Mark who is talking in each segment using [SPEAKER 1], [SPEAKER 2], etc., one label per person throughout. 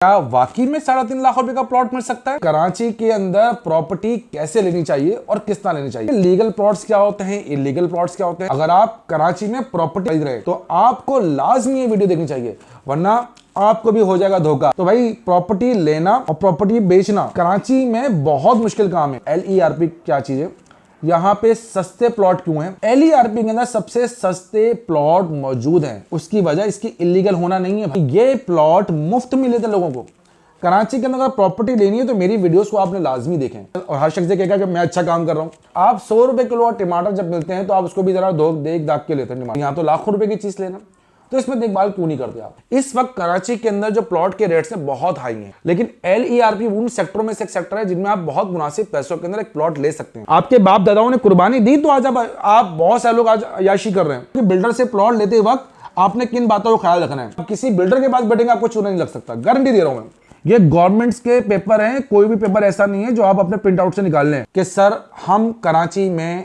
[SPEAKER 1] क्या वाकई में 3.5 लाख रुपए का प्लॉट मिल सकता है? कराची के अंदर प्रॉपर्टी कैसे लेनी चाहिए और किस तरह लेनी चाहिए? लीगल प्लॉट्स क्या होते हैं, इलीगल प्लॉट्स क्या होते हैं? अगर आप कराची में प्रॉपर्टी खरीद रहे हैं तो आपको लाजमी ये वीडियो देखनी चाहिए, वरना आपको भी हो जाएगा धोखा। तो भाई, प्रॉपर्टी लेना और प्रॉपर्टी बेचना कराची में बहुत मुश्किल काम है। LERP क्या चीज है, यहाँ पे सस्ते प्लॉट क्यों हैं? LERP के अंदर सबसे सस्ते प्लॉट मौजूद हैं, उसकी वजह इसकी इलीगल होना नहीं है। ये प्लॉट मुफ्त मिले थे लोगों को। कराची के अंदर अगर प्रॉपर्टी लेनी है तो मेरी वीडियोस को आपने लाजमी देखें। और हर शख्स कहेगा कि मैं अच्छा काम कर रहा हूँ। आप 100 रुपए किलो टमाटर जब मिलते हैं तो आप उसको भी जरा देख दाग के लेते हैं। यहाँ तो लाखों रुपए की चीज लेना, तो इसमें देखभाल क्यों नहीं करते आप? इस वक्त कराची के अंदर जो प्लॉट के रेट्स हैं बहुत हाई हैं, लेकिन LERP उन सेक्टरों में से एक सेक्टर है जिनमें आप बहुत मुनासिब पैसों के अंदर एक प्लॉट ले सकते हैं। आपके बाप दादाओं ने कुर्बानी दी, तो आज आप बहुत सारे लोग आज अयाशी कर रहे हैं कि बिल्डर से प्लॉट लेते वक्त आपने किन बातों का ख्याल रखना है। किसी बिल्डर के पास बैठेंगे आपको चूना नहीं लग सकता, गारंटी दे रहा हूं मैं। ये गवर्नमेंट्स के पेपर हैं, कोई भी पेपर ऐसा नहीं है जो आप अपने प्रिंट आउट से निकाल लें कि सर हम कराची में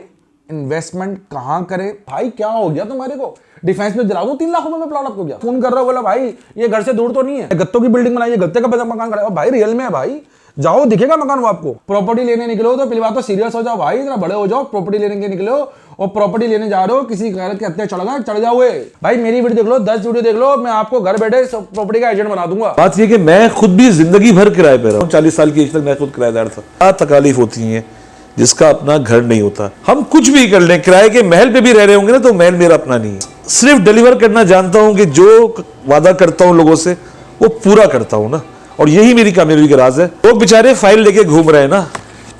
[SPEAKER 1] इन्वेस्टमेंट कहां करें। भाई क्या हो गया तुम्हारे को? डिफेंस में दिला दो 3 लाख रुपए में प्लॉट। आपको क्या फोन कर रहा हो, बोला भाई ये घर से दूर तो नहीं है, गत्तों की बिल्डिंग बनाई है, गत्ते का मकान खड़ा है। भाई रियल में है भाई, जाओ दिखेगा मकान वो आपको। प्रॉपर्टी लेने निकले हो तो पहली बात तो सीरियस हो जाओ भाई, इतना बड़े हो जाओ। प्रॉपर्टी लेने के निकले हो और प्रॉपर्टी लेने जा रहे हो, किसी गैरत के हत्या चढ़ जाओ। भाई मेरी वीडियो देख लो, 10 वीडियो देख लो, मैं आपको घर बैठे प्रॉपर्टी का एजेंट बना दूंगा।
[SPEAKER 2] बात ये कि मैं खुद भी जिंदगी भर किराए पे रहा हूँ। 40 साल की एज तक मैं खुद किराएदार था। तकलीफ होती है जिसका अपना घर नहीं होता। हम कुछ भी कर लें, किराए के महल पे भी रह रहे होंगे ना, तो महल मेरा अपना नहीं है। सिर्फ डिलीवर करना जानता हूं कि जो वादा करता हूं लोगों से वो पूरा करता हूं ना, और यही मेरी कामयाबी का राज है। लोग बेचारे फाइल लेके घूम रहे हैं ना,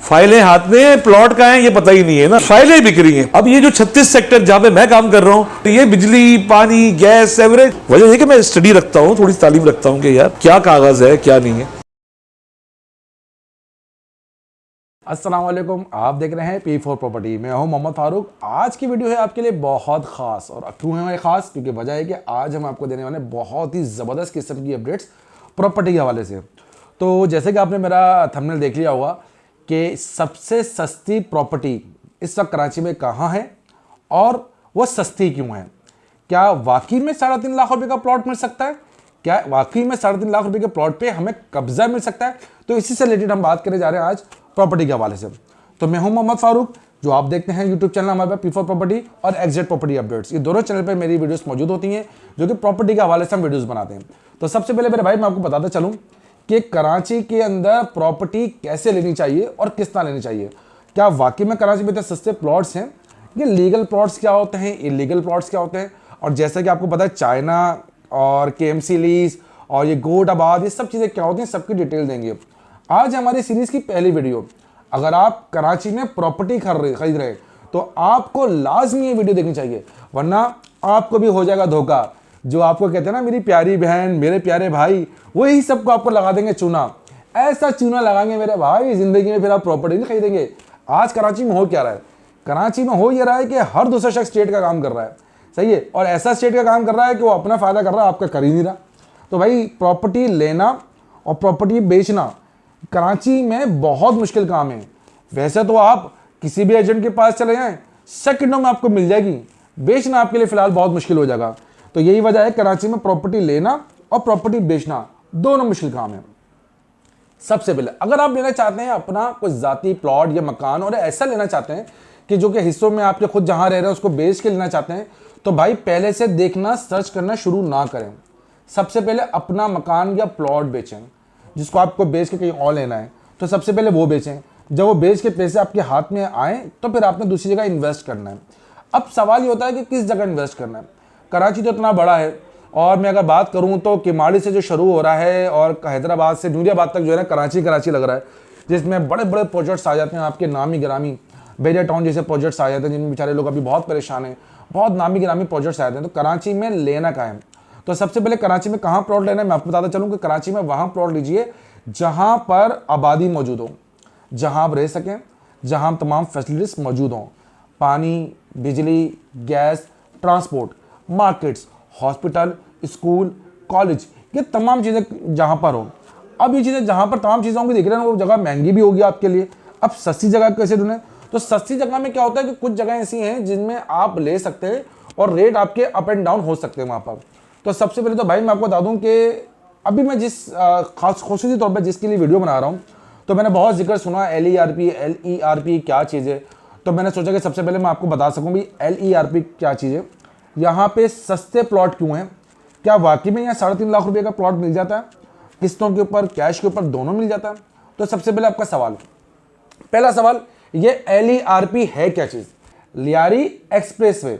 [SPEAKER 2] फाइलें हाथ में, प्लॉट का है ये पता ही नहीं है ना, फाइलें बिक रही हैं। अब ये जो 36 सेक्टर जहां पे मैं काम कर रहा हूं, तो ये बिजली, पानी, गैस, एवरेज, वजह है कि मैं स्टडी रखता हूं, थोड़ी तालीम रखता हूं कि यार क्या कागज है क्या नहीं है।
[SPEAKER 1] अस्सलाम वालेकुम, आप देख रहे हैं P4 प्रॉपर्टी। मैं हूं मोहम्मद फारूक। आज की वीडियो है आपके लिए बहुत खास। और क्यों है खास? क्योंकि वजह है कि आज हम आपको देने वाले बहुत ही ज़बरदस्त किस्म की अपडेट्स प्रॉपर्टी के हवाले से। तो जैसे कि आपने मेरा थंबनेल देख लिया होगा कि सबसे सस्ती प्रॉपर्टी इस वक्त कराची में कहाँ है और वो सस्ती क्यों है। क्या वाकई में 3.5 लाख रुपए का प्लॉट मिल सकता है? क्या वाकई में 3.5 लाख रुपए के प्लॉट पे हमें कब्जा मिल सकता है? तो इसी से रिलेटेड हम बात करने जा रहे हैं आज प्रॉपर्टी के हवाले से। तो मैं हूं मोहम्मद फारूक, जो आप देखते हैं यूट्यूब चैनल हमारे पास P4 प्रॉपर्टी और एग्जैक्ट प्रॉपर्टी अपडेट्स। ये दोनों चैनल पे मेरी वीडियोस मौजूद होती हैं जो कि प्रॉपर्टी के हवाले से हम वीडियोस बनाते हैं। तो सबसे पहले मेरे भाई मैं आपको बताता चलूं कि कराची के अंदर प्रॉपर्टी कैसे लेनी चाहिए और किस तरह लेनी चाहिए। क्या वाकई में कराची में इतने सस्ते प्लॉट्स हैं? ये लीगल प्लॉट्स क्या होते हैं, इलीगल प्लॉट्स क्या होते हैं? और जैसा कि आपको पता है चाइना और KMC लीज और ये गोटाबाद, ये सब चीज़ें क्या होती हैं, सबकी डिटेल देंगे। आज हमारी सीरीज की पहली वीडियो। अगर आप कराची में प्रॉपर्टी खरीद रहे हैं तो आपको लाजमी ये वीडियो देखनी चाहिए, वरना आपको भी हो जाएगा धोखा। जो आपको कहते हैं ना मेरी प्यारी बहन, मेरे प्यारे भाई, वही सबको आपको लगा देंगे चूना। ऐसा चूना लगाएंगे मेरे भाई, जिंदगी में फिर आप प्रॉपर्टी नहीं खरीदेंगे। आज कराची में हो क्या रहा है? कराची में हो ये रहा है कि हर दूसरा शख्स स्टेट का काम कर रहा है, सही है, और ऐसा स्टेट का काम कर रहा है कि वो अपना फायदा कर रहा है, आपका कर ही नहीं रहा। तो भाई प्रॉपर्टी लेना और प्रॉपर्टी बेचना कराची में बहुत मुश्किल काम है। वैसे तो आप किसी भी एजेंट के पास चले जाएं, सेकंडों में आपको मिल जाएगी। बेचना आपके लिए फिलहाल बहुत मुश्किल हो जाएगा। तो यही वजह है कराची में प्रॉपर्टी लेना और प्रॉपर्टी बेचना दोनों मुश्किल काम है। सबसे पहले अगर आप लेना चाहते हैं अपना कोई जाती प्लॉट या मकान, और ऐसा लेना चाहते हैं कि जो कि हिस्सों में आपके खुद जहां रह रहे हैं उसको बेच के लेना चाहते हैं, तो भाई पहले से देखना, सर्च करना शुरू ना करें। सबसे पहले अपना मकान या प्लॉट बेचें, जिसको आपको बेच के कहीं और लेना है तो सबसे पहले वो बेचें। जब वो बेच के पैसे आपके हाथ में आए तो फिर आपने दूसरी जगह इन्वेस्ट करना है। अब सवाल ये होता है कि किस जगह इन्वेस्ट करना है। कराची तो इतना बड़ा है, और मैं अगर बात करूं तो किमाड़ी से जो शुरू हो रहा है और हैदराबाद से नूरियाबाद तक जो है ना कराची लग रहा है, जिसमें बड़े बड़े प्रोजेक्ट्स आ जाते हैं आपके नामी गिरामी। बेरिया टाउन जैसे प्रोजेक्ट्स आ जाते हैं जिनमें बेचारे लोग अभी बहुत परेशान हैं। बहुत नामी गिरामी प्रोजेक्ट्स आते हैं। तो कराची में लेना कहाँ है? तो सबसे पहले कराची में कहाँ प्लॉट लेना है मैं आपको बताता चलूँ कि कराची में वहाँ प्लॉट लीजिए जहाँ पर आबादी मौजूद हो, जहाँ आप रह सकें, जहाँ तमाम फैसिलिटीज मौजूद हों, पानी, बिजली, gas, transport, markets, hospital, school, college, ये तमाम चीज़ें जहाँ पर हो। अब ये चीज़ें जहाँ पर तमाम चीज़ें होंगी, देख रहे हैं वो जगह महंगी भी होगी आपके लिए। अब सस्ती जगह कैसे ढूंढें? तो सस्ती जगह में क्या होता है कि कुछ जगह ऐसी हैं जिनमें आप ले सकते हैं और रेट आपके अप एंड डाउन हो सकते हैं वहाँ पर। तो सबसे पहले तो भाई मैं आपको बता दूं कि अभी मैं जिस खास खसूसी तौर पर जिसके लिए वीडियो बना रहा हूँ, तो मैंने बहुत जिक्र सुना LERP क्या चीज़ है। तो मैंने सोचा कि सबसे पहले मैं आपको बता सकूं भी LERP क्या चीज़ है, यहाँ पे सस्ते प्लॉट क्यों हैं, क्या वाकई में यहाँ 3.5 लाख रुपए का प्लॉट मिल जाता है, किस्तों के ऊपर कैश के ऊपर दोनों मिल जाता है। तो सबसे पहले आपका सवाल, पहला सवाल, ये LERP है क्या चीज़? लियारी एक्सप्रेसवे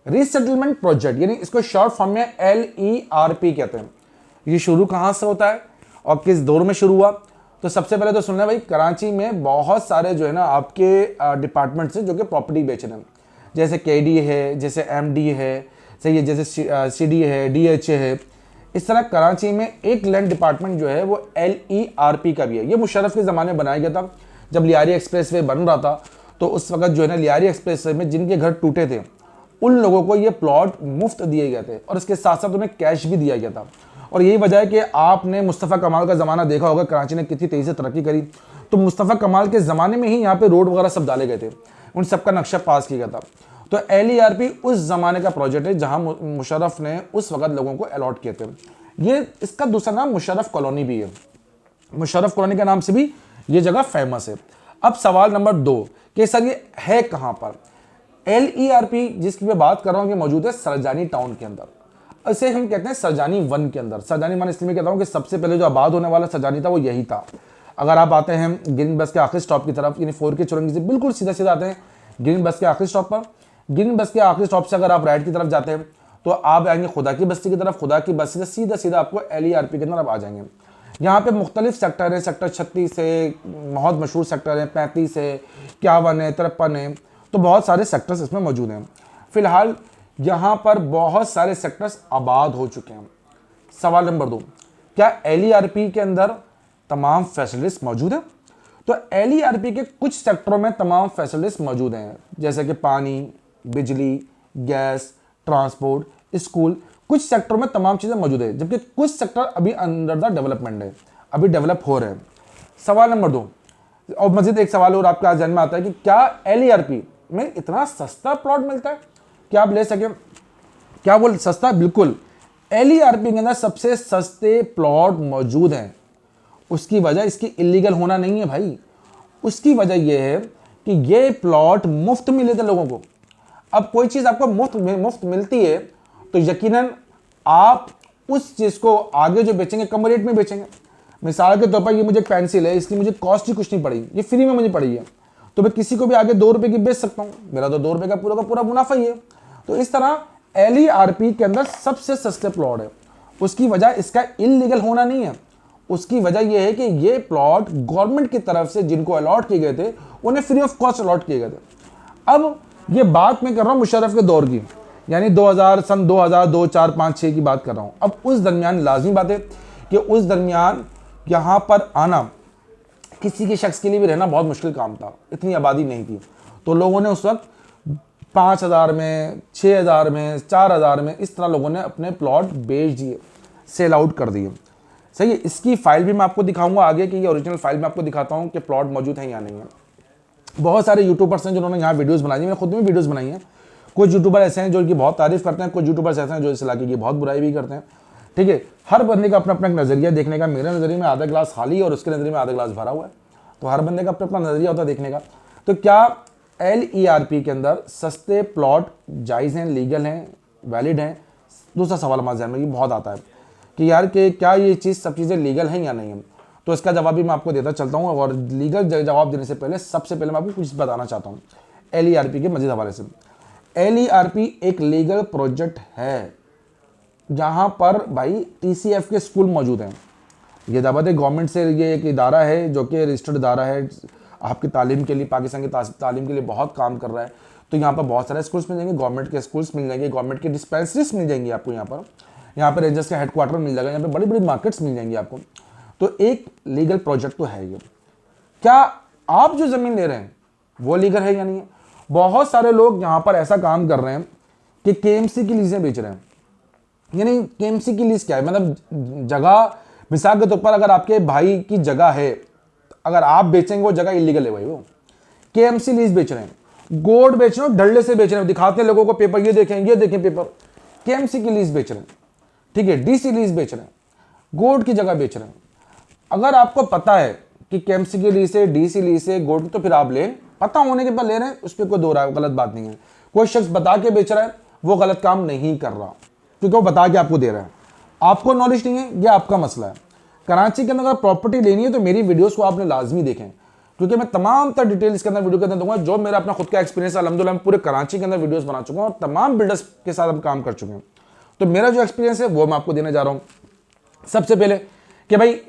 [SPEAKER 1] रीसेटलमेंट प्रोजेक्ट, यानी इसको शॉर्ट फॉर्म में LERP कहते हैं। ये शुरू कहाँ से होता है और किस दौर में शुरू हुआ? तो सबसे पहले तो सुनना भाई, कराची में बहुत सारे जो है ना आपके डिपार्टमेंट्स हैं जो कि प्रॉपर्टी बेच रहे हैं, जैसे KD है, जैसे MD है, सही है, जैसे CD है, DHA है। इस तरह कराची में एक लैंड डिपार्टमेंट जो है वो LERP का भी है। ये मुशर्रफ के ज़माने में बनाया गया था, जब लियारी एक्सप्रेसवे बन रहा था। तो उस वक्त जो है ना लियारी एक्सप्रेसवे में जिनके घर टूटे थे उन लोगों को ये प्लॉट मुफ्त दिए गए थे और इसके साथ साथ उन्हें कैश भी दिया गया था। और यही वजह है कि आपने मुस्तफ़ा कमाल का ज़माना देखा होगा, कराची ने कितनी तेज़ी से तरक्की करी। तो मुस्तफ़ा कमाल के ज़माने में ही यहाँ पे रोड वगैरह सब डाले गए थे, उन सब का नक्शा पास किया गया था। तो LERP उस ज़माने का प्रोजेक्ट है जहाँ मुशर्रफ ने उस वक्त लोगों को अलॉट किए थे। ये इसका दूसरा नाम मुशर्रफ कॉलोनी भी है, मुशर्रफ कॉलोनी के नाम से भी ये जगह फेमस है। अब सवाल नंबर 2 कि सर ये है कहाँ पर? LERP जिसकी मैं बात कर रहा हूँ कि मौजूद है सरजानी टाउन के अंदर। इसे हम कहते हैं सरजानी 1 के अंदर। सरजानी 1 इसलिए मैं कहता हूँ कि सबसे पहले जो आबाद होने वाला सरजानी था वो यही था। अगर आप आते हैं ग्रीन बस के आखिरी स्टॉप की तरफ, यानी 4 के चुरंगी से बिल्कुल सीधा सीधा आते हैं ग्रीन बस के आखिरी स्टॉप पर, ग्रीन बस के आखिरी स्टॉप से अगर आप राइट की तरफ जाते हैं तो आप आएंगे खुदा की बस्ती की तरफ। खुदा की बस्ती से सीधा सीधा आपको LERP के अंदर आप आ जाएंगे। यहाँ पे मुख्तलिफ सेक्टर है, सेक्टर 36 है, बहुत मशहूर सेक्टर है, 35 है, 51 है, 53 है। तो बहुत सारे सेक्टर्स इसमें मौजूद हैं। फिलहाल यहाँ पर बहुत सारे सेक्टर्स आबाद हो चुके हैं। सवाल नंबर 2, क्या LERP के अंदर तमाम फैसिलिटीज मौजूद है? तो LERP के कुछ सेक्टरों में तमाम फैसिलिटीज मौजूद हैं, जैसे कि पानी, बिजली, गैस, ट्रांसपोर्ट, स्कूल। कुछ सेक्टरों में तमाम चीज़ें मौजूद है, जबकि कुछ सेक्टर अभी अंडर द डेवलपमेंट है, अभी डेवलप हो रहे हैं। सवाल नंबर 2, और मजीद एक सवाल और आपके जहन में आता है कि क्या LERP में इतना सस्ता प्लॉट मिलता है, क्या आप ले सके? क्या वो सस्ता है? बिल्कुल। LERP के अंदर सबसे सस्ते प्लॉट मौजूद हैं। उसकी वजह इसकी इलीगल होना नहीं है भाई, उसकी वजह यह है कि ये प्लॉट मुफ्त मिले थे लोगों को। अब कोई चीज़ आपको मुफ्त मिलती है तो यकीनन आप उस चीज़ को आगे जो बेचेंगे कम रेट में बेचेंगे। मिसाल के तौर पर ये मुझे एक पेंसिल है, इसकी मुझे कॉस्ट ही कुछ नहीं पड़ी, ये फ्री में मुझे पड़ी है, तो मैं किसी को भी आगे 2 रुपए की बेच सकता हूँ, मेरा तो 2 रुपए का पूरा मुनाफा ही है। तो इस तरह LERP के अंदर सबसे सस्ते प्लॉट है। उसकी वजह इसका इलीगल होना नहीं है, उसकी वजह यह है कि ये प्लॉट गवर्नमेंट की तरफ से जिनको अलॉट किए गए थे उन्हें फ्री ऑफ कॉस्ट अलॉट किए गए थे। अब ये बात मैं कर रहा हूँ मुशर्रफ के दौर की, यानी 2000 सन 2000 2 4 5 6 की बात कर रहा हूँ। अब उस दरमियान लाजमी बात है कि उस दरमियान यहाँ पर आना किसी के शख्स के लिए भी रहना बहुत मुश्किल काम था, इतनी आबादी नहीं थी। तो लोगों ने उस वक्त 5000 में, 6000 में, 4000 में, इस तरह लोगों ने अपने प्लॉट बेच दिए, सेल आउट कर दिए। सही है, इसकी फाइल भी मैं आपको दिखाऊंगा आगे कि ये ओरिजिनल फाइल मैं आपको दिखाता हूँ कि प्लॉट मौजूद है या नहीं है। बहुत सारे यूट्यूबर्स हैं जिन्होंने यहाँ वीडियोस बनाई है, मैंने खुद में वीडियोस बनाई हैं। कुछ यूट्यूबर ऐसे हैं जो इनकी बहुत तारीफ करते हैं, कुछ यूट्यूबर्स ऐसे हैं जो इस इलाके की बहुत बुराई भी करते हैं। ठीक है, हर बंदे का अपना अपना एक नज़रिया देखने का। मेरे नज़रिए में आधा गिलास खाली है और उसके नज़रिए में आधा गिलास भरा हुआ है, तो हर बंदे का अपना अपना नज़रिया होता है देखने का। तो क्या LERP के अंदर सस्ते प्लॉट जायज़ हैं, लीगल हैं, वैलिड हैं? दूसरा सवाल हमारे जहन में ये बहुत आता है कि यार कि क्या ये चीज़ सब चीज़ें लीगल हैं या नहीं है? तो इसका जवाब भी मैं आपको देता चलता हूँ। और लीगल जवाब देने से पहले सबसे पहले मैं आपको कुछ बताना चाहता हूँ LERP के मजीद हवाले से। LERP एक लीगल प्रोजेक्ट है जहाँ पर भाई TCF के स्कूल मौजूद हैं। ये दावत है गवर्नमेंट से, ये एक इदारा है जो कि रजिस्टर्ड इदारा है, आपकी तालीम के लिए, पाकिस्तान की तालीम के लिए बहुत काम कर रहा है। तो यहाँ पर बहुत सारे स्कूल्स मिल जाएंगे, गवर्नमेंट के स्कूल्स मिल जाएंगे, गवर्नमेंट के डिस्पेंसरीज मिल जाएंगी आपको यहाँ पर रेंजर्स का हेडक्वार्टर मिल जाएगा, यहाँ पे बड़ी बड़ी मार्केट्स मिल जाएंगी आपको। तो एक लीगल प्रोजेक्ट तो है ये। क्या आप जो ज़मीन ले रहे हैं वो लीगल है या नहीं है? बहुत सारे लोग यहाँ पर ऐसा काम कर रहे हैं कि KMC की लीजें बेच रहे हैं। यानी KMC की लीज क्या है? मतलब जगह, मिसाल के तौर पर अगर आपके भाई की जगह है, अगर आप बेचेंगे वो जगह इलीगल है भाई, वो KMC लीज बेच रहे हैं, गोल्ड बेच रहे हैं, डल्ले से बेच रहे हैं, दिखाते हैं लोगों को पेपर, ये देखें पेपर, KMC की लीज बेच रहे हैं। ठीक है, DC लीज बेच रहे हैं। गोल्ड की जगह बेच रहे हैं। अगर आपको पता है कि केएमसी के लीज से, डीसी लीज से गोल्ड, तो फिर आप लें, पता होने के बाद ले रहे हैं, उस पर कोई दो राय गलत बात नहीं है। कोई शख्स बता के बेच रहा है, वो गलत काम नहीं कर रहा, क्योंकि वो बता के आपको दे रहा है। आपको नॉलेज नहीं है, ये आपका मसला है। कराची के अंदर अगर प्रॉपर्टी लेनी है तो मेरी वीडियोस को आपने लाजमी देखें, क्योंकि मैं तमाम तर डिटेल्स के अंदर वीडियो के अंदर दूंगा। जो मेरा अपना खुद का एक्सपीरियंस है, अल्हम्दुलिल्लाह मैं पूरे कराची के अंदर वीडियोस बना चुका हूं और तमाम बिल्डर्स के साथ हम काम कर चुके हैं। तो मेरा जो एक्सपीरियंस है वो मैं आपको देने जा रहा हूं। सबसे पहले कि भाई